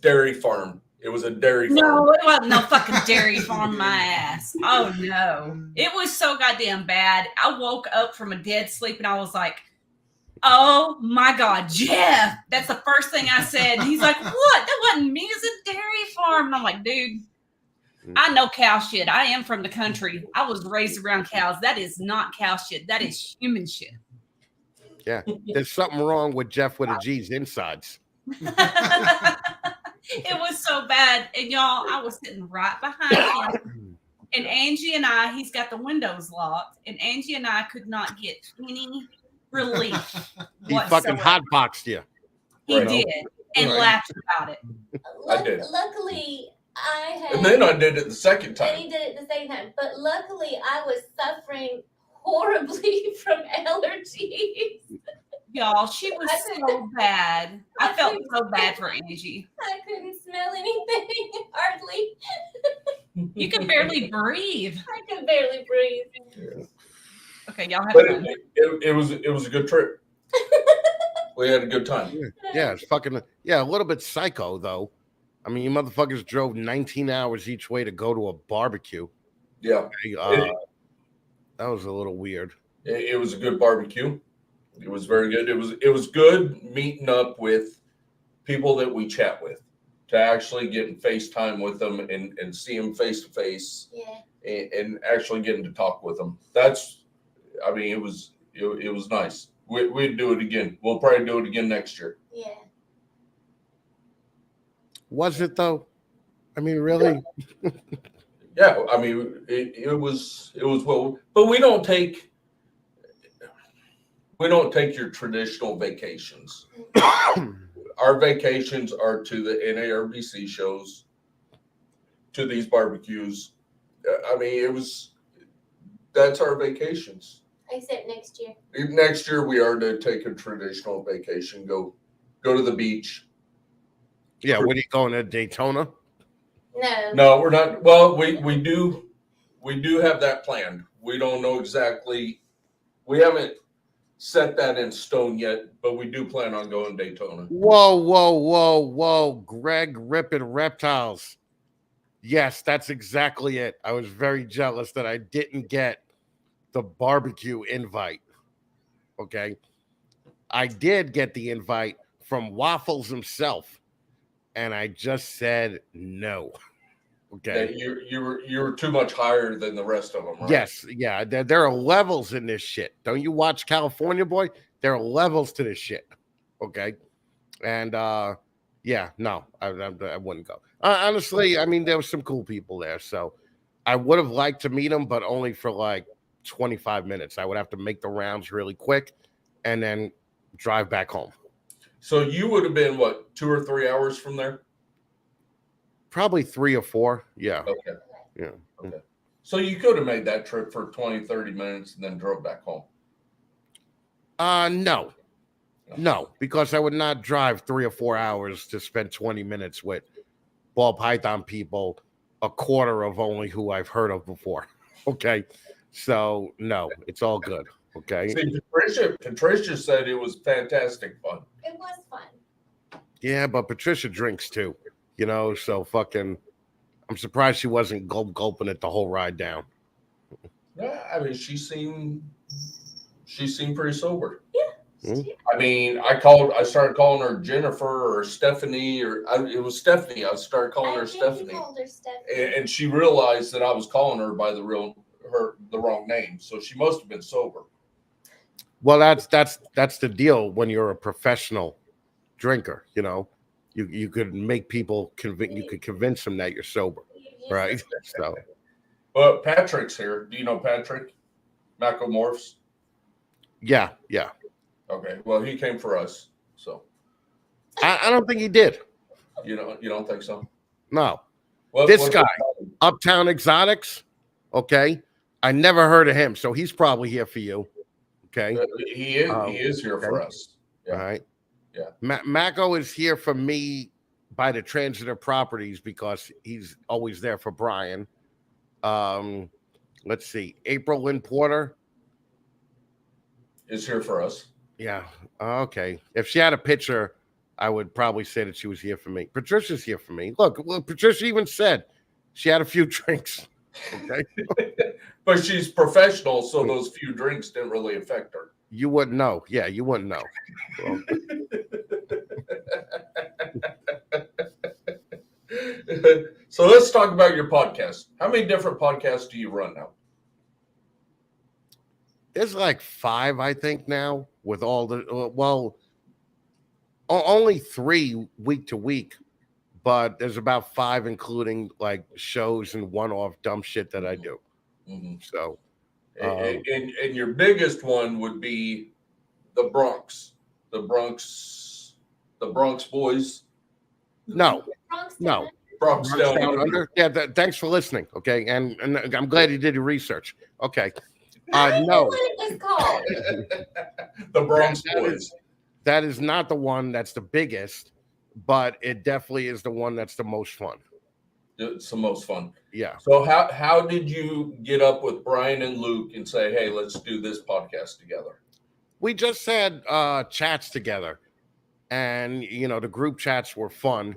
Dairy farm. It was a dairy farm. No, it wasn't no fucking dairy farm, my ass. Oh no. It was so goddamn bad. I woke up from a dead sleep and I was like, oh my God, Jeff. That's the first thing I said. He's like, what? That wasn't me. It's a dairy farm. And I'm like, dude, I know cow shit. I am from the country. I was raised around cows. That is not cow shit. That is human shit. Yeah. There's something wrong with Jeff with a G's insides. It was so bad. And y'all, I was sitting right behind him. And Angie and I, he's got the windows locked. And Angie and I could not get any relief. He fucking hotboxed you. He did. And laughed about it. I did. Luckily, I had. And then I did it the second time. And he did it the same time. But luckily, I was suffering horribly from allergies. Y'all, she was so bad. I felt so bad for Angie. I couldn't smell anything, hardly. You could barely breathe. I could barely breathe. Yeah. Okay, y'all have But fun. it was a good trip. We had a good time. Yeah, it's fucking, a little bit psycho, though. I mean, you motherfuckers drove 19 hours each way to go to a barbecue. Yeah. That was a little weird. It was a good barbecue. It was very good. It was good meeting up with people that we chat with, to actually get in FaceTime with them and see them face to face. Yeah. And actually getting to talk with them. It was nice. We'd do it again. We'll probably do it again next year. Yeah. Was it though? I mean, really? Yeah, I mean, it was well, but we don't take your traditional vacations. Our vacations are to the NARBC shows, to these barbecues. I mean, that's our vacations. Except next year. Next year we are to take a traditional vacation, go to the beach. Yeah, what are you going to Daytona? No, we're not. Well, we do have that planned. We don't know exactly. We haven't set that in stone yet, but we do plan on going to Daytona. Whoa. Greg ripping reptiles. Yes, that's exactly it. I was very jealous that I didn't get the barbecue invite. Okay. I did get the invite from Waffles himself, and I just said no. Okay. That you're too much higher than the rest of them, right? Yes, yeah. There are levels in this shit. Don't you watch California Boy? There are levels to this shit. Okay. And yeah, no, I wouldn't go. Honestly, I mean, there were some cool people there, so I would have liked to meet them, but only for like 25 minutes. I would have to make the rounds really quick and then drive back home. So you would have been what, 2 or 3 hours from there? Probably 3 or 4. Yeah. Okay. Yeah. Okay. So you could have made that trip for 20, 30 minutes and then drove back home. No, because I would not drive 3 or 4 hours to spend 20 minutes with ball python people, a quarter of only who I've heard of before. Okay. So no, it's all good. Okay. See, Patricia said it was fantastic fun. It was fun. Yeah, but Patricia drinks too, so fucking I'm surprised she wasn't gulping it the whole ride down. Yeah, I mean, she seemed pretty sober. Yeah. Hmm? I mean, I started calling her Jennifer or Stephanie, it was Stephanie. I started calling her I think Stephanie, you called her Stephanie. and she realized that I was calling her by the wrong name. So she must have been sober. Well, that's the deal when you're a professional drinker, you could make people convince them that you're sober, right? So, But Patrick's here. Do you know Patrick Macomorphs? yeah. Okay. Well, he came for us. So I don't think he did. you don't think so? No. What This guy, about him? Uptown Exotics. Okay. I never heard of him, so he's probably here for you. Okay. He is here for us. Yeah. All right. Yeah. Mako is here for me by the transitive properties because he's always there for Brian. Let's see. April Lynn Porter Is here for us. Yeah. Okay. If she had a picture, I would probably say that she was here for me. Patricia's here for me. Look, Patricia even said she had a few drinks. Okay. But she's professional, so those few drinks didn't really affect her. You wouldn't know. Yeah, you wouldn't know. Well, So let's talk about your podcast. How many different podcasts do you run now? there's like 5, I think, now with all the, only 3 week to week, but there's about 5, including like shows and one-off dumb shit that I do. Mm-hmm. So, And your biggest one would be the Bronx boys. no. Bronx No. Seven. Bronx down Down under. Under? Yeah, thanks for listening. Okay. And I'm glad you did your research. Okay. I don't know No, what it was called. The Bronx That is- boys. that is not the one that's the biggest, but it definitely is the one that's the most fun. It's the most fun. Yeah. So how did you get up with Brian and Luke and say, hey, let's do this podcast together? We just had chats together, and the group chats were fun.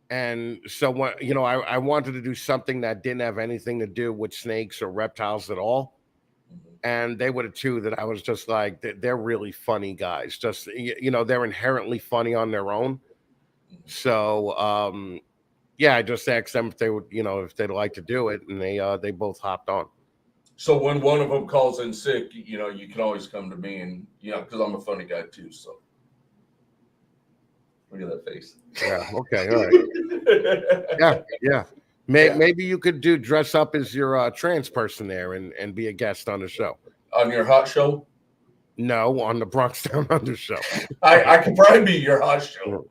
And so when I wanted to do something that didn't have anything to do with snakes or reptiles at all. And they were the 2 that I was just like, they're really funny guys. Just they're inherently funny on their own. So yeah, I just asked them if they would, if they'd like to do it, and they both hopped on. So when one of them calls in sick, you can always come to me, and because I'm a funny guy too. So look at that face. Yeah. Okay. All right. Yeah. Maybe you could dress up as your trans person there and be a guest on the show. On your hot show? No, on the Bronx Down Under show. I could probably be your hot show.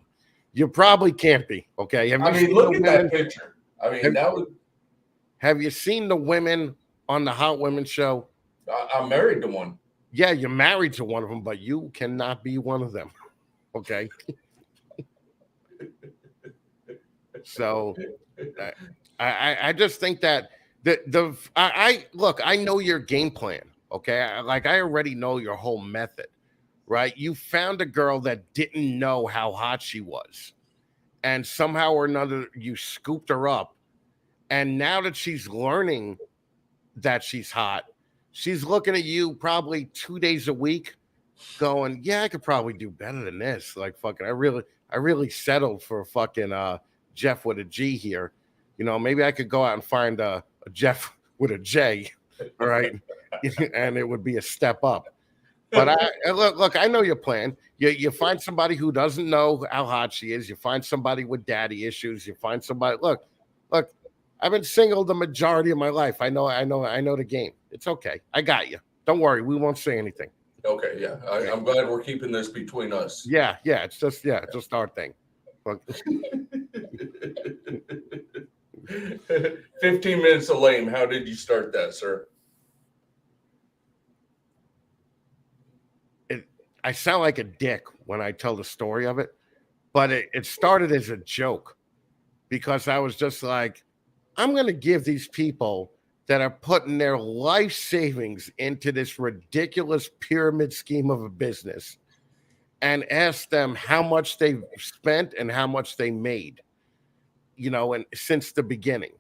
You probably can't be. Okay. Look at that picture. Have you seen the women on the Hot Women show? I'm married to one. Yeah, you're married to one of them, but you cannot be one of them. Okay. So I just think that I know your game plan. Okay. I already know your whole method, right? You found a girl that didn't know how hot she was, and somehow or another you scooped her up And now that she's learning that she's hot, she's looking at you probably 2 days a week going, yeah, I could probably do better than this. Like, fucking, I really settled for fucking Jeff with a G here. You know, maybe I could go out and find a Jeff with a J, all right? And it would be a step up. But look, I know your plan. You find somebody who doesn't know how hot she is. You find somebody with daddy issues. You find somebody. Look, I've been single the majority of my life. I know the game. It's okay. I got you. Don't worry. We won't say anything. Okay, yeah. I'm glad we're keeping this between us. Yeah. It's just our thing. Look. 15 minutes of lame. How did you start that, sir? I sound like a dick when I tell the story of it, but it started as a joke because I was just like, I'm going to give these people that are putting their life savings into this ridiculous pyramid scheme of a business and ask them how much they've spent and how much they made, you know, and since the beginning.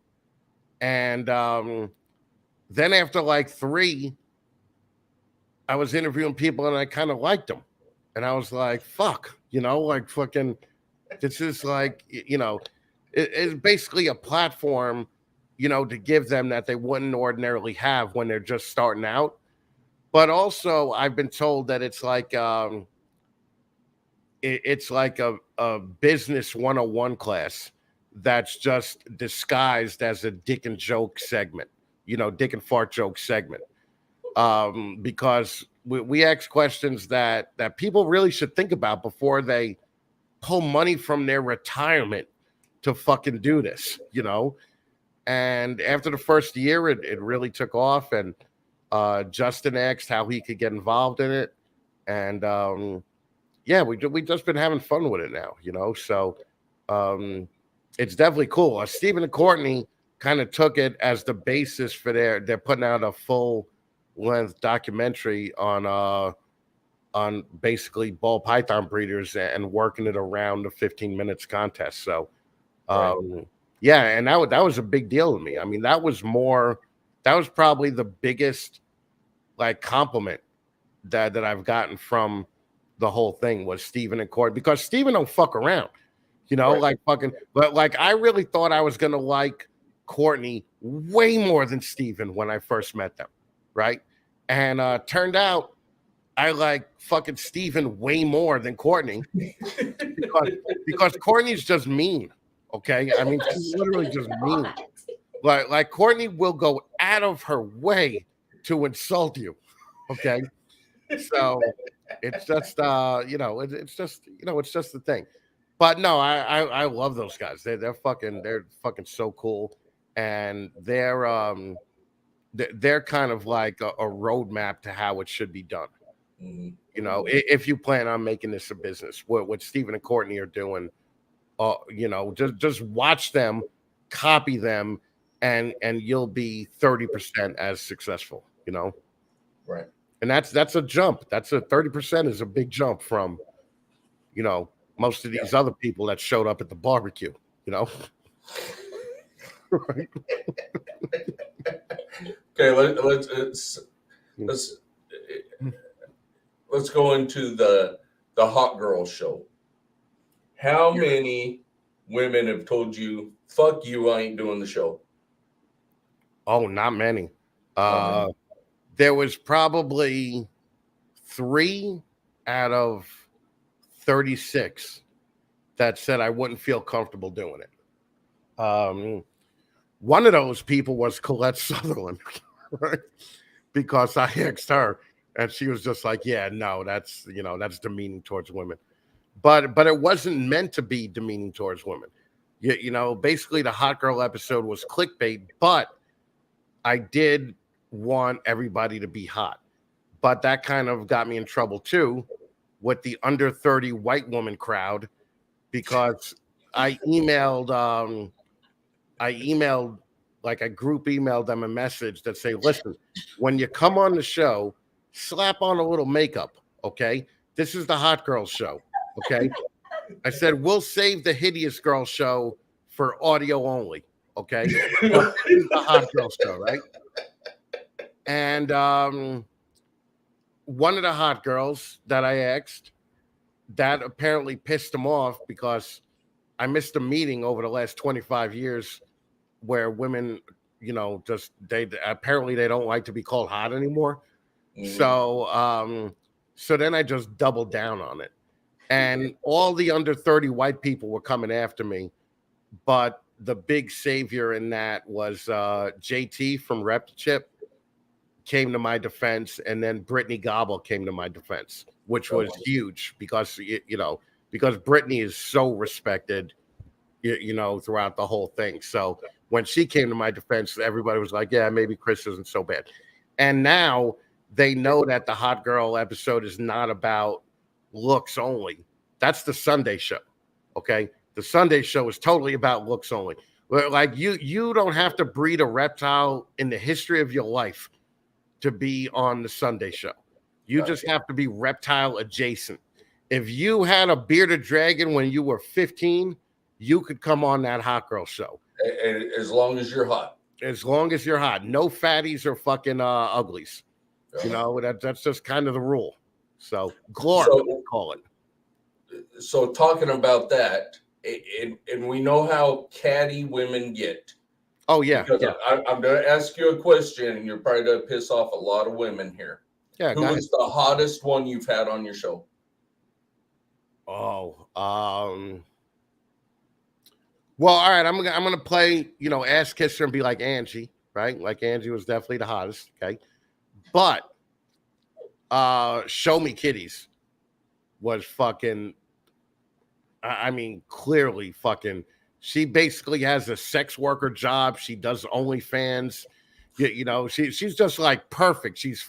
And then after like 3, I was interviewing people and I kind of liked them. And I was like, fuck, you know, like fucking, this is like, you know, it's basically a platform, you know, to give them that they wouldn't ordinarily have when they're just starting out. But also I've been told that it's like a business 101 class that's just disguised as a dick and joke segment, you know, dick and fart joke segment. Because we ask questions that people really should think about before they pull money from their retirement to fucking do this, you know? And after the first year, it really took off. And Justin asked how he could get involved in it. And yeah, we just been having fun with it now, you know? So it's definitely cool. Stephen and Courtney kind of took it as the basis for they're putting out a full length documentary on basically ball python breeders and working it around the 15 minutes contest. So yeah, and that was a big deal to me. I mean, that was probably the biggest like compliment that I've gotten from the whole thing was Stephen and Courtney, because Stephen don't fuck around, you know, like fucking, but like I really thought I was gonna like Courtney way more than Stephen when I first met them. Right. And turned out I like fucking Stephen way more than Courtney because Courtney's just mean. Okay. I mean, she's literally just mean. Like Courtney will go out of her way to insult you. Okay. So it's just you know, it's just the thing. But no, I love those guys. They're fucking so cool. And they're kind of like a roadmap to how it should be done. Mm-hmm. You know, if you plan on making this a business, what Stephen and Courtney are doing, you know, just watch them, copy them, and you'll be 30% as successful, you know? Right. And that's a jump. That's a 30% is a big jump from, you know, most of these other people that showed up at the barbecue, you know? Right. Okay, let's go into the hot girl show. How many women have told you, fuck you, I ain't doing the show? Oh, not many. There was probably 3 out of 36 that said I wouldn't feel comfortable doing it. One of those people was Colette Sutherland, right? Because I asked her and she was just like, yeah, no, that's demeaning towards women. But it wasn't meant to be demeaning towards women. You know, basically the hot girl episode was clickbait, but I did want everybody to be hot. But that kind of got me in trouble too with the under 30 white woman crowd, because I emailed like a group emailed them a message that say, listen, when you come on the show, slap on a little makeup, okay? This is the hot girl show, okay? I said, we'll save the hideous girl show for audio only, Okay, so it's the hot girl show, right? And one of the hot girls that I asked, that apparently pissed him off because I missed a meeting over the last 25 years where women, you know, just they don't like to be called hot anymore. So so then I just doubled down on it. And all the under 30 white people were coming after me, but the big savior in that was JT from Reptile came to my defense, and then Brittany Gobble came to my defense, which was huge because because Brittany is so respected, throughout the whole thing. So when she came to my defense, everybody was like, yeah, maybe Chris isn't so bad. And now they know that the hot girl episode is not about looks only. That's the Sunday show. Okay. The Sunday show is totally about looks only. Like you don't have to breed a reptile in the history of your life to be on the Sunday show. You just have to be reptile adjacent. If you had a bearded dragon when you were 15, you could come on that hot girl show. As long as you're hot. As long as you're hot. No fatties or fucking uglies. That's just kind of the rule. So glorp, we'll call it. So talking about that, and we know how catty women get. Oh, yeah. I'm going to ask you a question, and you're probably going to piss off a lot of women here. Yeah. Who is the hottest one you've had on your show? Oh, well, all right. I'm gonna play, ass kisser and be like Angie, right? Like Angie was definitely the hottest. Okay, but Show Me Kitties was fucking. I mean, clearly fucking. She basically has a sex worker job. She does OnlyFans. She's just like perfect. She's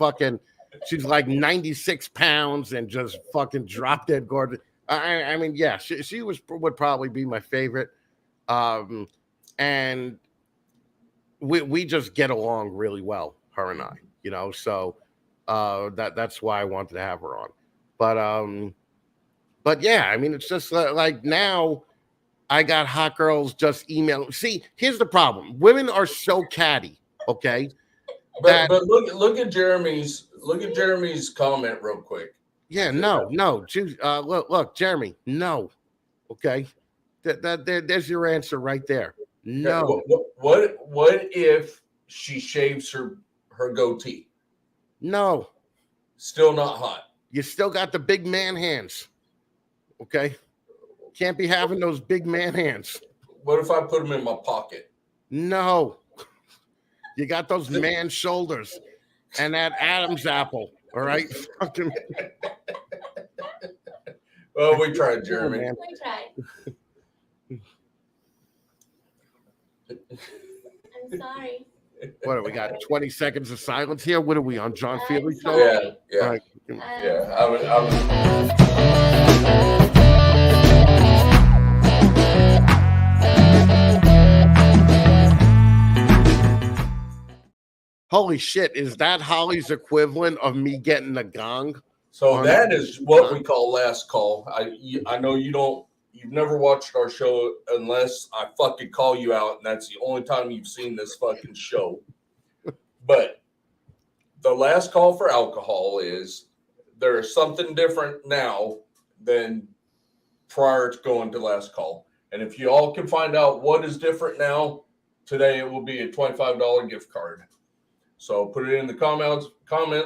like 96 pounds and just fucking drop dead gorgeous. I mean, yeah, she would probably be my favorite. And we just get along really well, her and I, so that's why I wanted to have her on. But yeah, I mean, it's just like now I got hot girls just email. See, here's the problem. Women are so catty. Okay. But look at Jeremy's comment real quick. Yeah, no. Look, Jeremy, no. Okay. There's your answer right there. No. What if she shaves her goatee? No. Still not hot. You still got the big man hands. Okay. Can't be having those big man hands. What if I put them in my pocket? No. You got those man shoulders and that Adam's apple. All right. Well, we tried, Jeremy. We tried. I'm sorry. What do we got? 20 seconds of silence here. What are we on? John Feely show? Yeah. All right. Yeah. I was. Holy shit. Is that Holly's equivalent of me getting a gong? So that is what we call last call. I know you've never watched our show unless I fucking call you out, and that's the only time you've seen this fucking show. But the last call for alcohol is there is something different now than prior to going to last call. And if you all can find out what is different now, today it will be a $25 gift card. So put it in the comments.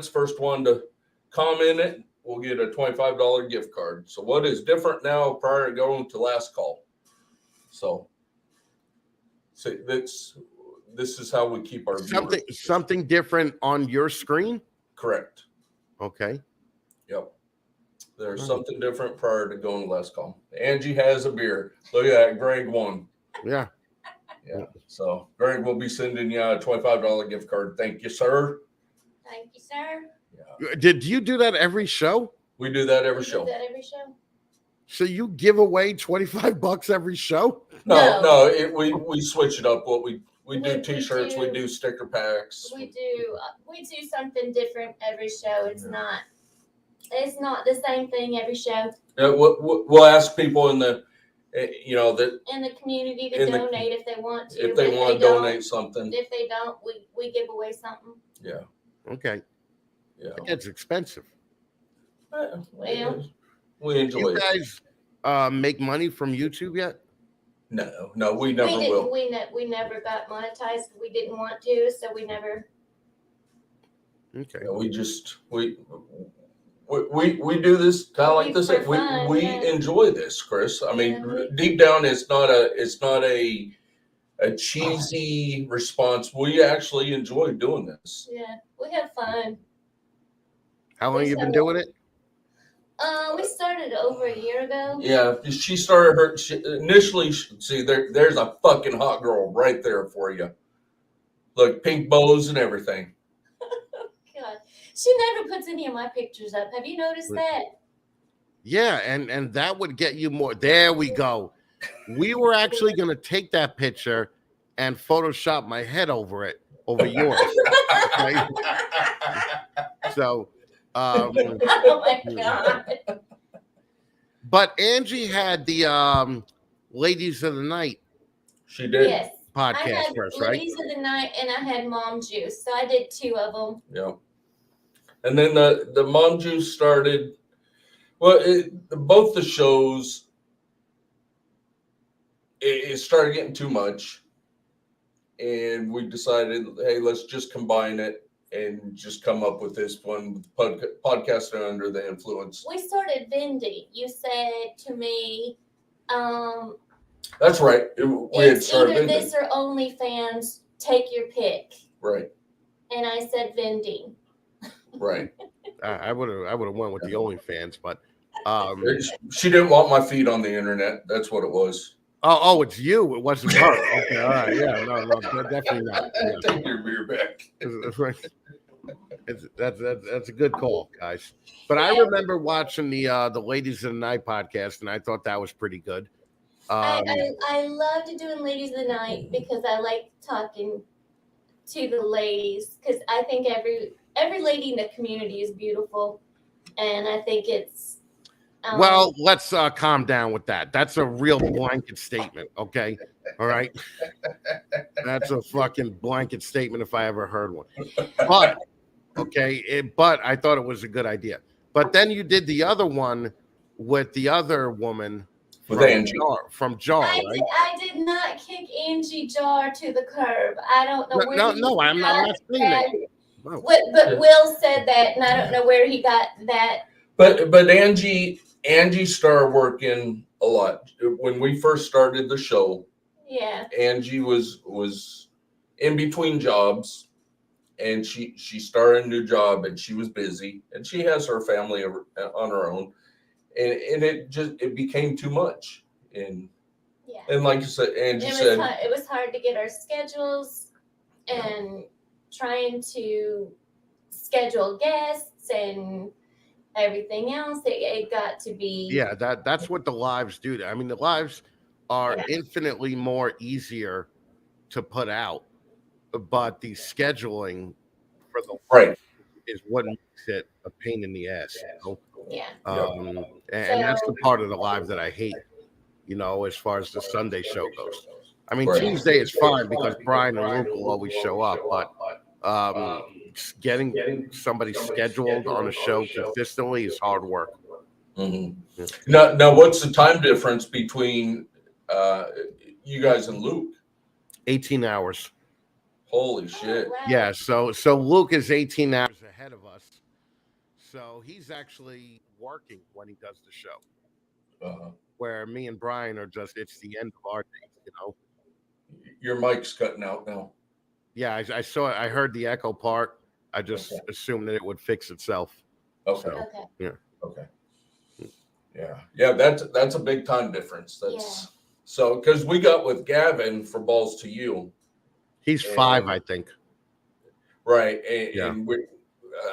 First one to comment it, we'll get a $25 gift card. So what is different now prior to going to last call? So this is how we keep our something different on your screen. Correct. Okay. Yep. There's something different prior to going to last call. Angie has a beer. Look at that. Greg won. Yeah. Yeah. So Greg will be sending you a $25 gift card. Thank you, sir. Thank you, sir. Yeah. Did you do that every show? We do that every show. So you give away $25 every show? No. We switch it up. What we do T-shirts. We do sticker packs. We do something different every show. It's not the same thing every show. We'll ask people in You know, that in the community to In the- donate if they want to. if they But want to don't- donate something, If they don't, we give away something. yeah, Okay. yeah. It's expensive. Well, We Do enjoy you it. guys make money from YouTube yet? No, we never will. We never got monetized. We didn't want to, so we never. Okay. We just we do this kind of like this. For fun, We yeah. enjoy this, Chris. I mean, Yeah. deep down, it's not a cheesy response. We actually enjoy doing this. Yeah, we have fun. How long you been doing it? We started over a year ago. Yeah, she started her initially. See, there's a fucking hot girl right there for you. Look, pink bows and everything. God, she never puts any of my pictures up. Have you noticed that? Yeah, and that would get you more. There we go. We were actually going to take that picture and Photoshop my head over yours. Okay? So, Oh my God. but Angie had the Ladies of the Night She did. Yes. I podcast had first, right? Ladies of the Night and I had Mom Juice. So I did 2 of them. Yeah. And then the Mom Juice started. Well, both the shows, it started getting too much. And we decided, hey, let's just combine it and just come up with this one, podcasting under the influence. We started vending. You said to me, That's right. We had it's started either vending. this or OnlyFans. Take your pick. Right, And I said vending. right. I would have went with the OnlyFans, but She didn't want my feed on the internet. That's what it was. oh, it's you. It wasn't her. Okay, all right, yeah, no, definitely not. Yeah. Take your beer back. That's a good call, guys. But I remember watching the Ladies of the Night podcast, and I thought that was pretty good. I loved doing Ladies of the Night because I like talking to the ladies because I think every lady in the community is beautiful, and I think it's. Well, let's calm down with that. That's a real blanket statement, okay? All right, that's a fucking blanket statement if I ever heard one. But okay, but I thought it was a good idea. But then you did the other one with the other woman With Angie. from Jar, right? I did not kick Angie Jar to the curb. I don't know where. No, I'm not saying that. No. But Will said that, and I don't know where he got that. But Angie started working a lot when we first started the show. Yeah. Angie was in between jobs, and she started a new job, and she was busy, and she has her family on her own, and it became too much, and like you said, Angie said it was hard to get our schedules and trying to schedule guests and everything else. It got to be that's what the lives do. I mean, the lives are infinitely more easier to put out, but the scheduling for the right is what makes it a pain in the ass. You yeah. And that's the part of the live that I hate, as far as the Sunday show goes. I mean, Right. Tuesday is fine because Brian and Luke will always show up, but getting somebody scheduled on a show consistently is hard work. Mm-hmm. Yeah. Now, what's the time difference between you guys and Luke? 18 hours. Holy shit! Wow. Yeah, so Luke is 18 hours ahead of us. So he's actually working when he does the show. Where me and Brian are it's the end of our day, Your mic's cutting out now. Yeah, I saw it. I heard the echo part. I just assumed that it would fix itself. Okay. So, Okay. Okay. Yeah. That's a big time difference. So because we got with Gavin for Balls to You. He's 5, I think. Right, and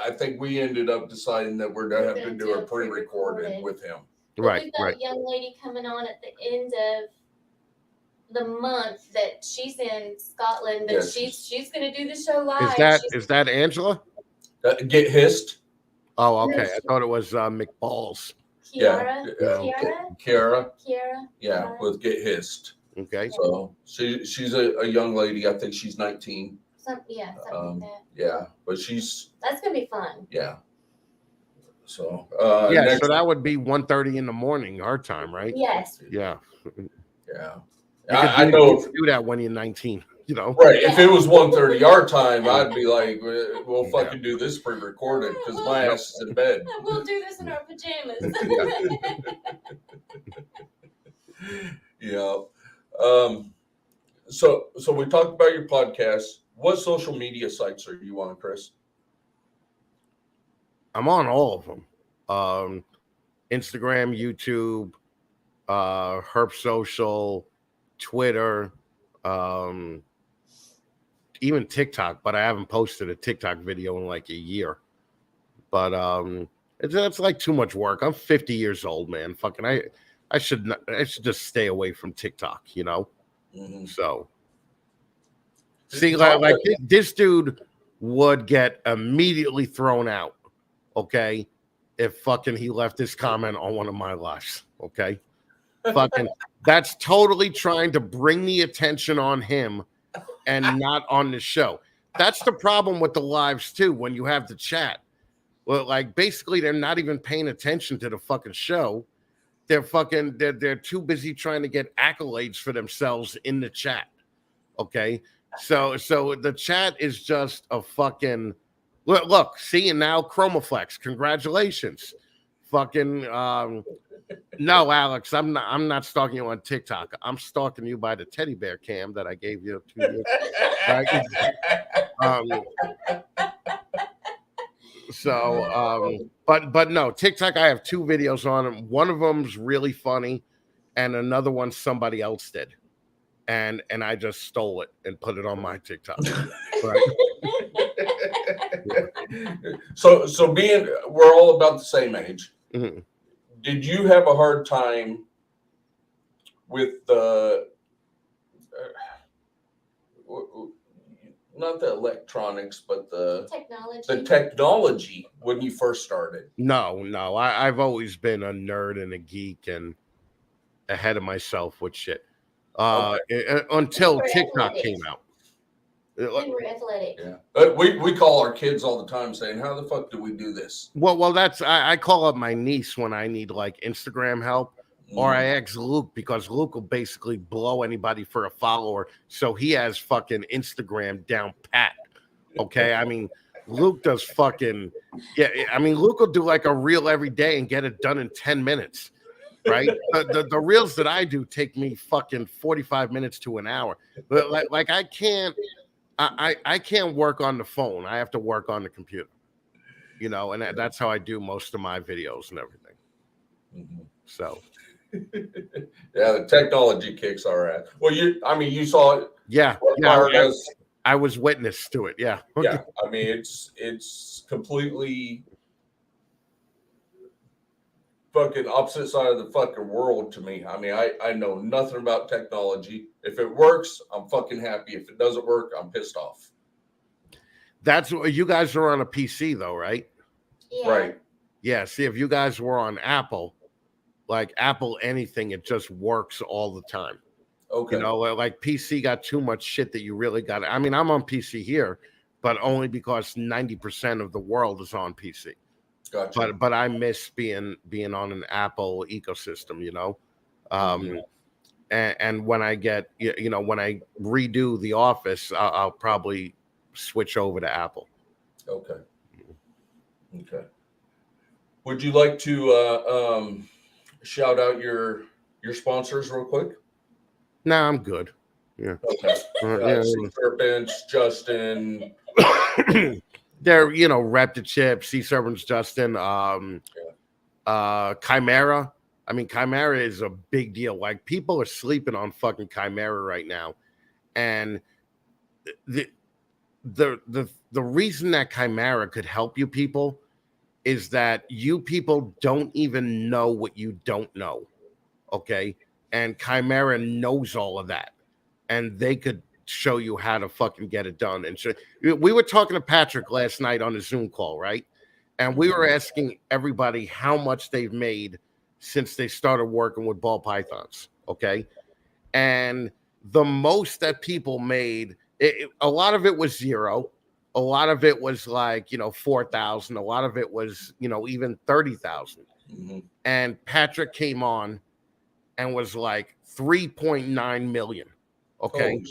I think we ended up deciding that we're gonna have to do a pre-recorded with him. Right. We've got a young lady coming on at the end of the month that she's in Scotland, but Yes. she's going to do the show live. Is that Angela? Get hissed. Oh, okay. I thought it was McBalls. Kiara. Kiara. Kiara. Yeah, Kiara. with Get Hissed. Okay. So she's a young lady. I think she's 19. Something like that. Yeah, but she's That's gonna be fun. yeah. So Yeah, next, so that would be 1:30 in the morning, our time, right? Yes. Yeah. yeah. I I know you can do that when you're 19, you know. right. If Yeah. it was 1:30 our time, I'd be like, we'll fucking do this pre-recorded because my Yep. ass is in bed. We'll do this in our pajamas. Yeah. So we talked about your podcast. What social media sites are you on, Chris? I'm on all of them. Instagram, YouTube, Herp Social, Twitter, even TikTok, but I haven't posted a TikTok video in like a year. But it's like too much work. I'm 50 years old, man. Fucking I should just stay away from TikTok, you know? Mm-hmm. So see, like this dude would get immediately thrown out, okay, if fucking he left this comment on one of my lives, okay? Fucking that's totally trying to bring the attention on him and not on the show. That's the problem with the lives too, when you have the chat. Well, like basically they're not even paying attention to the fucking show. They're too busy trying to get accolades for themselves in the chat. Okay. So the chat is just a fucking look, see, and now Chromaflex. Congratulations. Fucking no, Alex, I'm not stalking you on TikTok. I'm stalking you by the teddy bear cam that I gave you 2 years ago. But no, TikTok, I have 2 videos on them. One of them's really funny, and another one somebody else did. And I just stole it and put it on my TikTok. Right. So we're all about the same age. Mm-hmm. Did you have a hard time with the not the electronics, but the technology when you first started? No. I've always been a nerd and a geek and ahead of myself with shit. Until TikTok came out. We were athletic. Yeah. We call our kids all the time saying, how the fuck do we do this? Well, that's I call up my niece when I need like Instagram help. Or I ask Luke because Luke will basically blow anybody for a follower. So he has fucking Instagram down pat. Okay. I mean, Luke does fucking, yeah. I mean, Luke will do like a reel every day and get it done in 10 minutes. Right. The reels that I do take me fucking 45 minutes to an hour. But like I can't work on the phone. I have to work on the computer, you know, and that's how I do most of my videos and everything. Mm-hmm. So. Yeah, the technology kicks our ass. Well, you saw it. Yeah. I was witness to it. Yeah. Yeah. I mean, it's completely fucking opposite side of the fucking world to me. I mean, I know nothing about technology. If it works, I'm fucking happy. If it doesn't work, I'm pissed off. That's what you guys are on a PC though, right? Yeah. Right. Yeah. See, if you guys were on Apple, like Apple anything, it just works all the time. Okay. You know, like PC got too much shit that you really got. I mean, I'm on PC here, but only because 90% of the world is on PC. Gotcha. But I miss being on an Apple ecosystem, you know. And when I get, you know, when I redo the office, I'll probably switch over to Apple. Okay. Would you like to shout out your sponsors real quick? Nah, I'm good. Yeah. Okay. Sea Serpents, Justin. They're, you know, Raptor Chip, Sea Serpents, Justin, Chimera. I mean, Chimera is a big deal. Like, people are sleeping on fucking Chimera right now. And the reason that Chimera could help you people is that you people don't even know what you don't know. Okay. And Chimera knows all of that. And they could show you how to fucking get it done. And so we were talking to Patrick last night on a Zoom call, right? And we were asking everybody how much they've made since they started working with ball pythons. Okay. And the most that people made, a lot of it was zero. A lot of it was like, 4,000. A lot of it was, even 30,000. Mm-hmm. And Patrick came on and was like 3.9 million. Okay.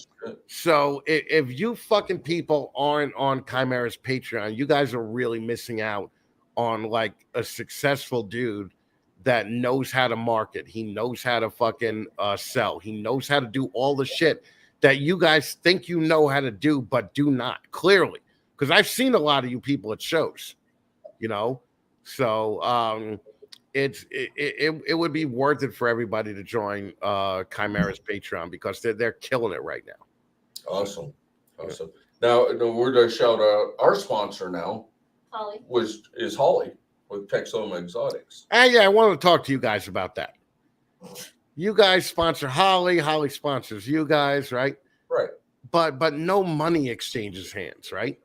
So if you fucking people aren't on Chimera's Patreon, you guys are really missing out on like a successful dude that knows how to market. He knows how to fucking sell. He knows how to do all the shit that you guys think you know how to do, but do not, clearly. Because I've seen a lot of you people at shows, So it would be worth it for everybody to join Chimera's Patreon because they're killing it right now. Awesome. Now we're going to shout out our sponsor now. Holly. Is Holly with Texoma Exotics. And yeah, I wanted to talk to you guys about that. You guys sponsor Holly. Holly sponsors you guys, right? Right. But no money exchanges hands, right?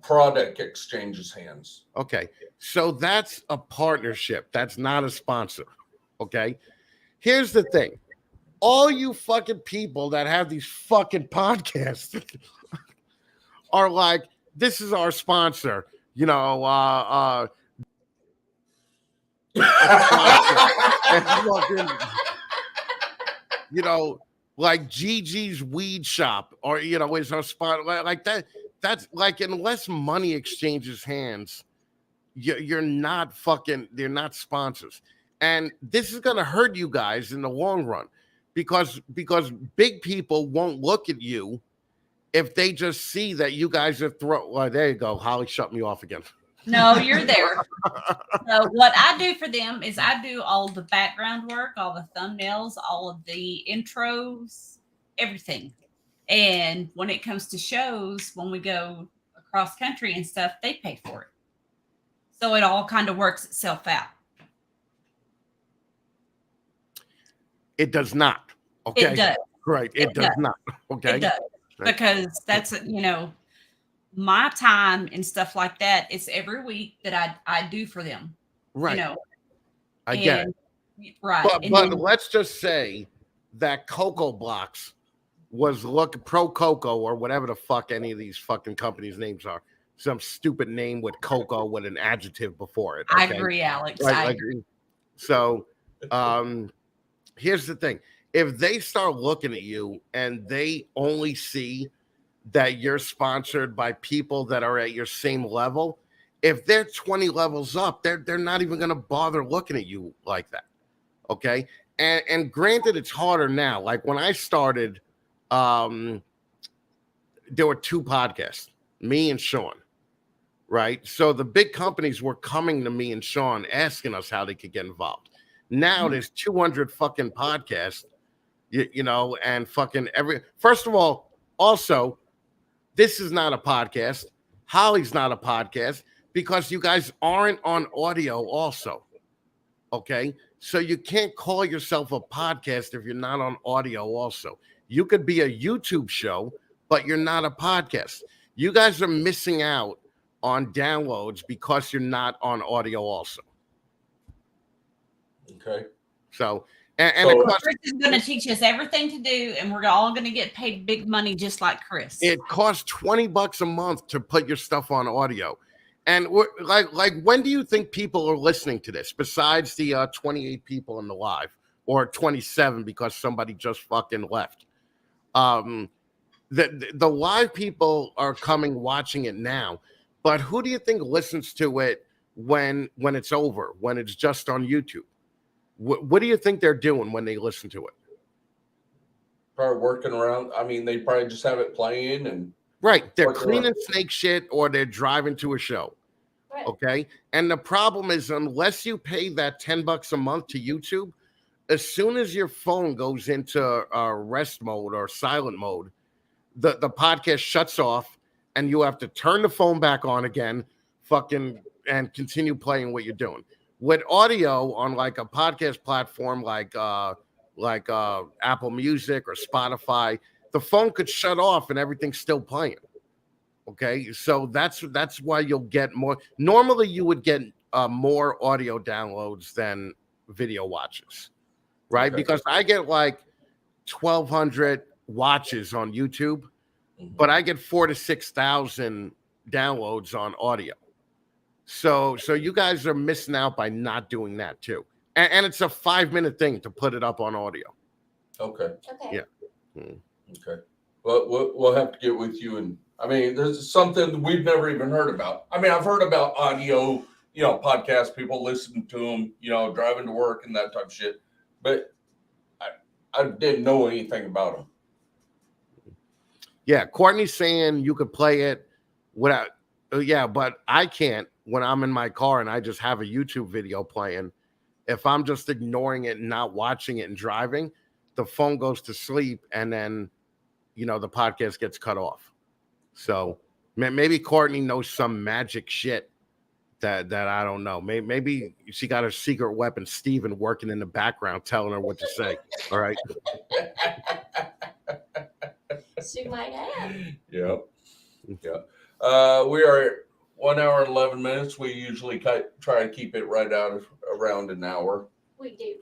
Product exchanges hands. Okay. So that's a partnership. That's not a sponsor. Okay. Here's the thing. All you fucking people that have these fucking podcasts are like, this is our sponsor, and fucking, like Gigi's Weed Shop, or is our spot like that. That's like, unless money exchanges hands, you're not fucking. They're not sponsors, and this is gonna hurt you guys in the long run, because big people won't look at you if they just see that you guys are Well, there you go. Holly shut me off again. No, you're there. So what I do for them is I do all the background work, all the thumbnails, all of the intros, everything. And when it comes to shows, when we go across country and stuff, they pay for it. So it all kind of works itself out. It does not. Okay. It does. Right. It does not. Okay. It does. Because that's, my time and stuff like that. It's every week that I do for them. Right. I get it. Right. But let's just say that Cocoa Blocks was Pro Coco or whatever the fuck any of these fucking companies' names are. Some stupid name with Coco with an adjective before it. Okay? I agree, Alex. Right, I agree. So here's the thing. If they start looking at you and they only see that you're sponsored by people that are at your same level, if they're 20 levels up, they're not even going to bother looking at you like that. Okay. And granted, it's harder now. Like when I started, there were 2 podcasts, me and Sean. Right. So the big companies were coming to me and Sean asking us how they could get involved. Now there's 200 fucking podcasts, and fucking first of all, also, this is not a podcast. Holly's not a podcast because you guys aren't on audio also. Okay. So you can't call yourself a podcast if you're not on audio also. You could be a YouTube show, but you're not a podcast. You guys are missing out on downloads because you're not on audio also. Okay. So, and of course, Chris is going to teach us everything to do, and we're all going to get paid big money just like Chris. It costs $20 a month to put your stuff on audio. And we're, like, when do you think people are listening to this besides the 28 people in the live, or 27 because somebody just fucking left? The live people are coming, watching it now, but who do you think listens to it when it's over, when it's just on YouTube? What do you think they're doing when they listen to it? Probably working around. I mean, they probably just have it playing and. Right. They're cleaning snake shit or they're driving to a show. Right. Okay. And the problem is, unless you pay that $10 a month to YouTube, as soon as your phone goes into rest mode or silent mode, the podcast shuts off and you have to turn the phone back on again, and continue playing what you're doing. With audio on like a podcast platform like Apple Music or Spotify, the phone could shut off and everything's still playing. Okay, so that's why you'll get more. Normally, you would get more audio downloads than video watches, right? Okay. Because I get like 1,200 watches on YouTube, but I get 4,000 to 6,000 downloads on audio. So you guys are missing out by not doing that too. And it's a 5-minute thing to put it up on audio. Okay. Okay. Yeah. Okay. Well, we'll have to get with you. And I mean, there's something we've never even heard about. I mean, I've heard about audio, podcasts, people listen to them, driving to work and that type of shit. But I didn't know anything about them. Yeah. Courtney's saying you could play it without, yeah, but I can't when I'm in my car and I just have a YouTube video playing. If I'm just ignoring it and not watching it and driving, the phone goes to sleep and then, the podcast gets cut off. So maybe Courtney knows some magic shit that I don't know. Maybe she got her secret weapon, Steven, working in the background, telling her what to say. All right. She might have. Yeah. Yeah. We are 1 hour and 11 minutes. We usually try to keep it right out around an hour. We do.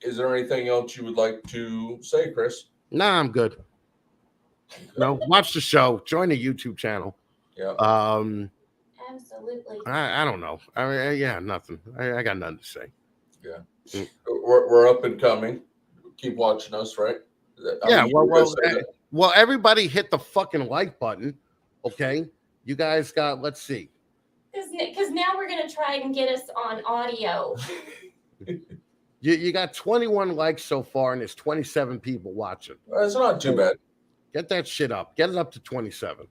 Is there anything else you would like to say, Chris? Nah, I'm good. No, watch the show. Join the YouTube channel. Yeah. Absolutely. I don't know. I mean, yeah, nothing. I got nothing to say. Yeah. We're up and coming. Keep watching us, right? Well, everybody hit the fucking like button. Okay. You guys got, let's see. Because now we're going to try and get us on audio. You got 21 likes so far, and there's 27 people watching. That's not too bad. Get that shit up. Get it up to 27.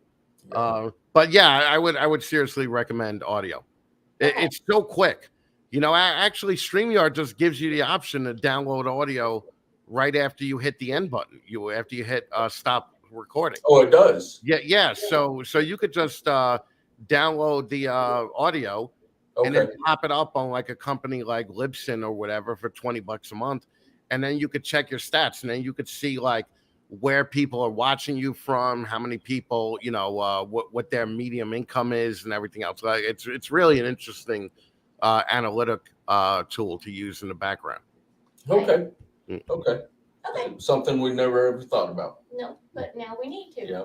Yeah. But yeah, I would seriously recommend audio. Okay. It's so quick. Actually, StreamYard just gives you the option to download audio right after you hit the end button. After you hit stop recording. Oh, it does. Yeah. So you could just download the audio. Okay. And then pop it up on like a company like Libsyn or whatever for $20 a month. And then you could check your stats, and then you could see like where people are watching you from, how many people, what their medium income is and everything else. Like it's really an interesting analytic tool to use in the background. Okay. Mm. Okay. Okay. Something we never ever thought about. No, but now we need to. Yeah.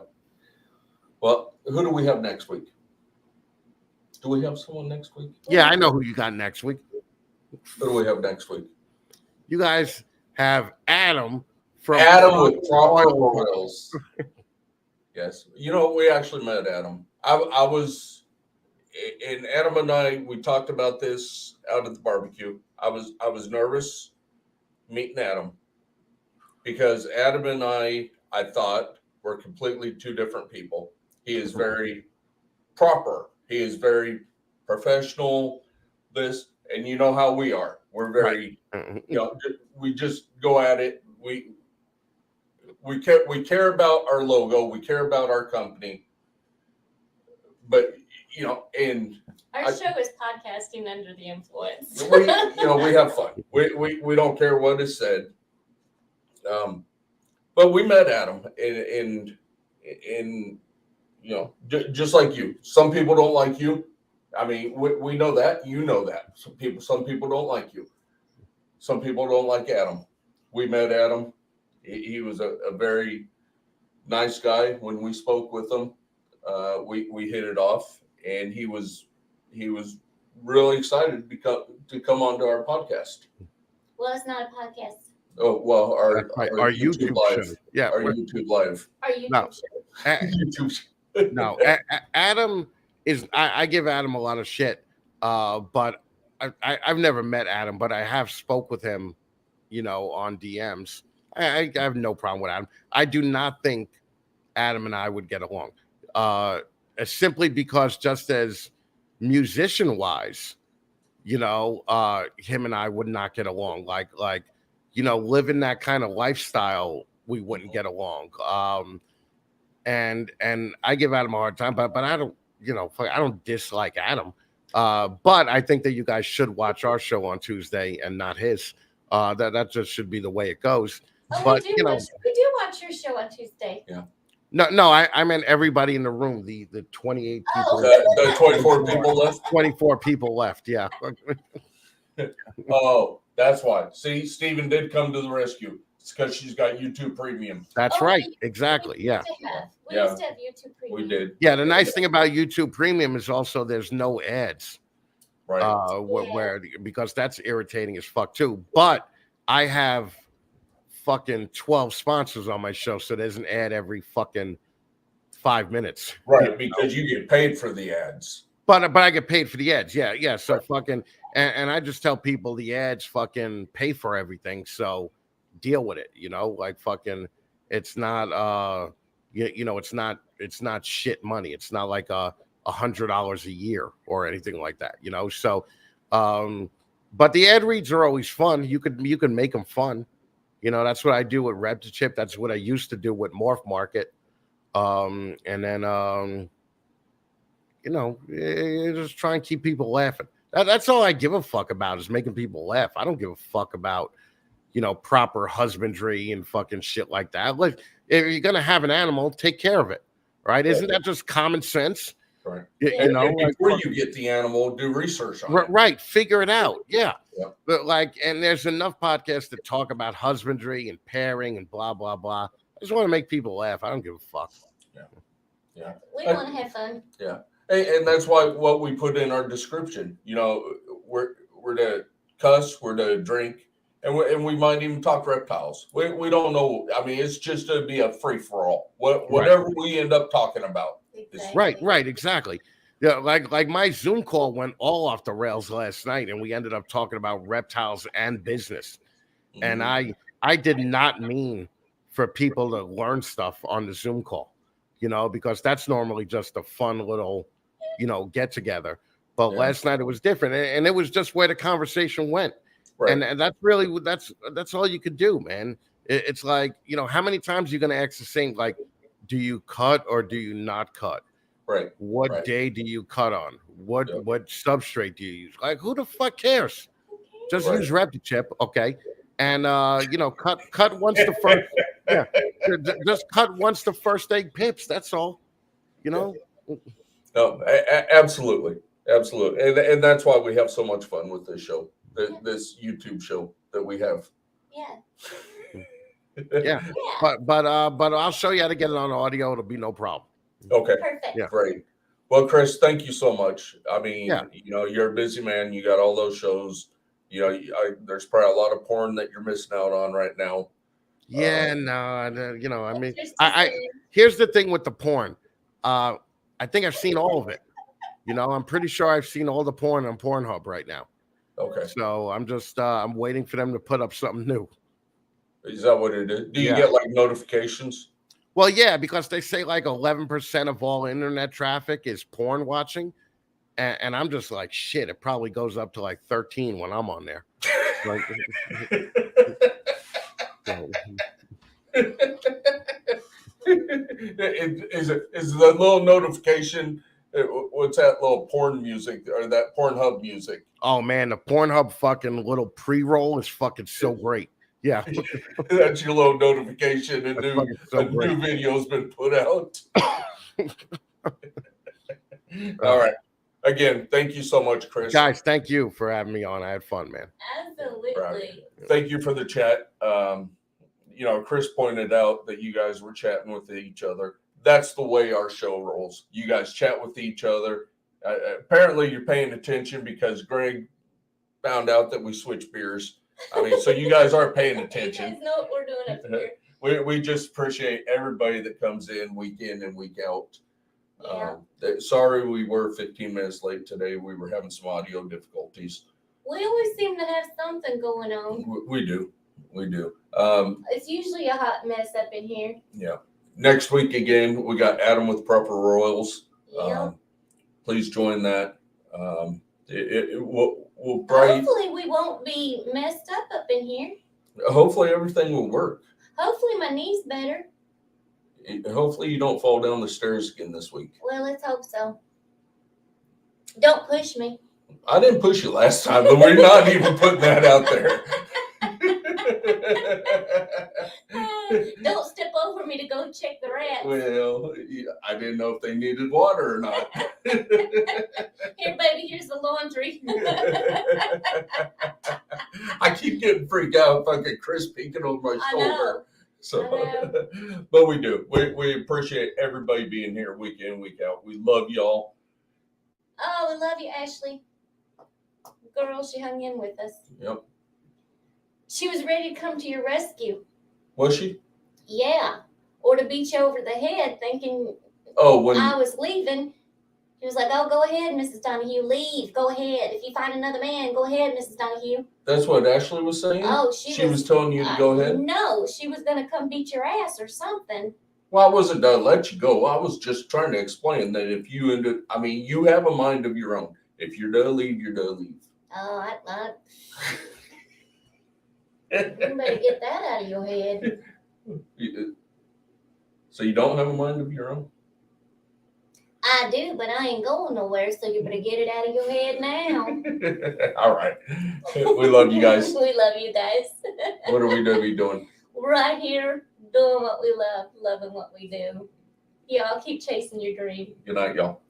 Well, who do we have next week? Do we have someone next week? Yeah, I know who you got next week. Who do we have next week? You guys have Adam from Adam with Proper Royals. Yes. We actually met Adam. I was, and Adam and I, we talked about this out at the barbecue. I was nervous meeting Adam because Adam and I thought were completely two different people. He is very proper. He is very professional. And you know how we are. We're very, we just go at it. We care about our logo. We care about our company. But and our show is podcasting under the influence. we have fun. We don't care what is said. But we met Adam and just like you. Some people don't like you. I mean, we know that. You know that. Some people don't like you. Some people don't like Adam. We met Adam. He was a very nice guy. When we spoke with him, we hit it off, and he was really excited to come onto our podcast. Well, it's not a podcast. Oh well, our YouTube live. show. Yeah, our YouTube live. Our YouTube show. YouTube. No, Adam is. I give Adam a lot of shit, but I've never met Adam, but I have spoke with him, on DMs. I have no problem with Adam. I do not think Adam and I would get along, simply because just as musician wise, him and I would not get along. Like living that kind of lifestyle, we wouldn't get along. And I give Adam a hard time, but I don't, I don't dislike Adam. But I think that you guys should watch our show on Tuesday and not his. That just should be the way it goes. Oh, But we do watch your show on Tuesday. Yeah. No, I meant everybody in the room, the 28 people. Oh. The 24 people left. 24 people left, yeah. Oh, that's why. See, Steven did come to the rescue. It's because she's got YouTube Premium. That's Oh, right. we Exactly. Yeah. We Yeah. used to have YouTube Premium. We did. Yeah. The nice thing about YouTube Premium is also there's no ads. Right. Where because that's irritating as fuck too. But I have fucking 12 sponsors on my show, so there's an ad every fucking 5 minutes. Right, because you get paid for the ads. But I get paid for the ads. Yeah. So right. Fucking and I just tell people the ads fucking pay for everything. So deal with it, like fucking it's not it's not shit money. It's not like $100 a year or anything like that, So but the ad reads are always fun. You can make them fun. That's what I do with Reptile. That's what I used to do with Morph Market. And then just try and keep people laughing. That's all I give a fuck about is making people laugh. I don't give a fuck about, proper husbandry and fucking shit like that. Like, if you're gonna have an animal, take care of it, right? Isn't that just common sense? Right. And before you get the animal, do research on it. Right. Figure it out. Yeah. But and there's enough podcasts that talk about husbandry and pairing and blah blah blah. I just want to make people laugh. I don't give a fuck. Yeah. We want to have fun. Yeah. And that's why what we put in our description, we're to cuss, we're to drink, and we might even talk reptiles. We don't know. I mean, it's just to be a free for all. Whatever we end up talking about. Exactly. Right, exactly. Yeah, like my Zoom call went all off the rails last night, and we ended up talking about reptiles and business. Mm-hmm. And I did not mean for people to learn stuff on the Zoom call, because that's normally just a fun little, get together. But last night it was different, and it was just where the conversation went. Right. And that's really that's all you could do, man. It's like, how many times are you going to ask the same, like, do you cut or do you not cut? Right. What day do you cut on? What substrate do you use? Like, who the fuck cares? Just use Reptile, okay? And cut once the first just cut once the first egg pips. That's all. No, absolutely, and that's why we have so much fun with this show, this YouTube show that we have. Yeah. But I'll show you how to get it on audio. It'll be no problem. Okay. Perfect. Yeah. Great. Well, Chris, thank you so much. I mean, you're a busy man. You got all those shows. There's probably a lot of porn that you're missing out on right now. Yeah, I mean, I here's the thing with the porn. I think I've seen all of it. I'm pretty sure I've seen all the porn on Pornhub right now. Okay. So I'm just I'm waiting for them to put up something new. Is that what it is? Do you get like notifications? Well, yeah, because they say like 11% of all internet traffic is porn watching. And I'm just like, shit, it probably goes up to like 13 when I'm on there. Like, is the little notification, what's that little porn music or that Pornhub music? Oh, man, the Pornhub fucking little pre-roll is fucking so great. Yeah. That's your little notification. A new video's been put out. All right. Again, thank you so much, Chris. Guys, thank you for having me on. I had fun, man. Absolutely. Thank you for the chat. Chris pointed out that you guys were chatting with each other. That's the way our show rolls. You guys chat with each other. Apparently, you're paying attention because Greg found out that we switch beers. I mean, so you guys are paying attention. You guys know what we're doing up here. We just appreciate everybody that comes in and week out. Yeah. Sorry we were 15 minutes late today. We were having some audio difficulties. We always seem to have something going on. We do. It's usually a hot mess up in here. Yeah. Next week again, we got Adam with Proper Royals. Yeah. Please join that. We'll probably, hopefully we won't be messed up in here. Hopefully everything will work. Hopefully my knee's better. Hopefully you don't fall down the stairs again this week. Well, let's hope so. Don't push me. I didn't push you last time, but we're not even putting that out there. Don't step over me to go check the rats. Well, yeah, I didn't know if they needed water or not. Here, baby, here's the laundry. I keep getting freaked out. Fucking Chris peeking over my I shoulder. know. So, but we do. We appreciate everybody being here week in, week out. We love y'all. Oh, we love you, Ashley. Girl, she hung in with us. Yep. She was ready to come to your rescue. Was she? Yeah. Or to beat you over the head thinking Oh, when I was leaving. She was like, oh, go ahead, Mrs. Donahue. Leave. Go ahead. If you find another man, go ahead, Mrs. Donahue. that's what Ashley was saying? Oh, She was telling you to go ahead? No, she was going to come beat your ass or something. Well, I wasn't going to let you go. I was just trying to explain that if you ended, I mean, you have a mind of your own. If you're going to leave, you're going to leave. Oh, you better get that out of your head. So you don't have a mind of your own? I do, but I ain't going nowhere, so you better get it out of your head now. All right. We love you guys. We love you guys. What are we going to be doing? Right here, doing what we love, loving what we do. Y'all keep chasing your dream. Good night, y'all.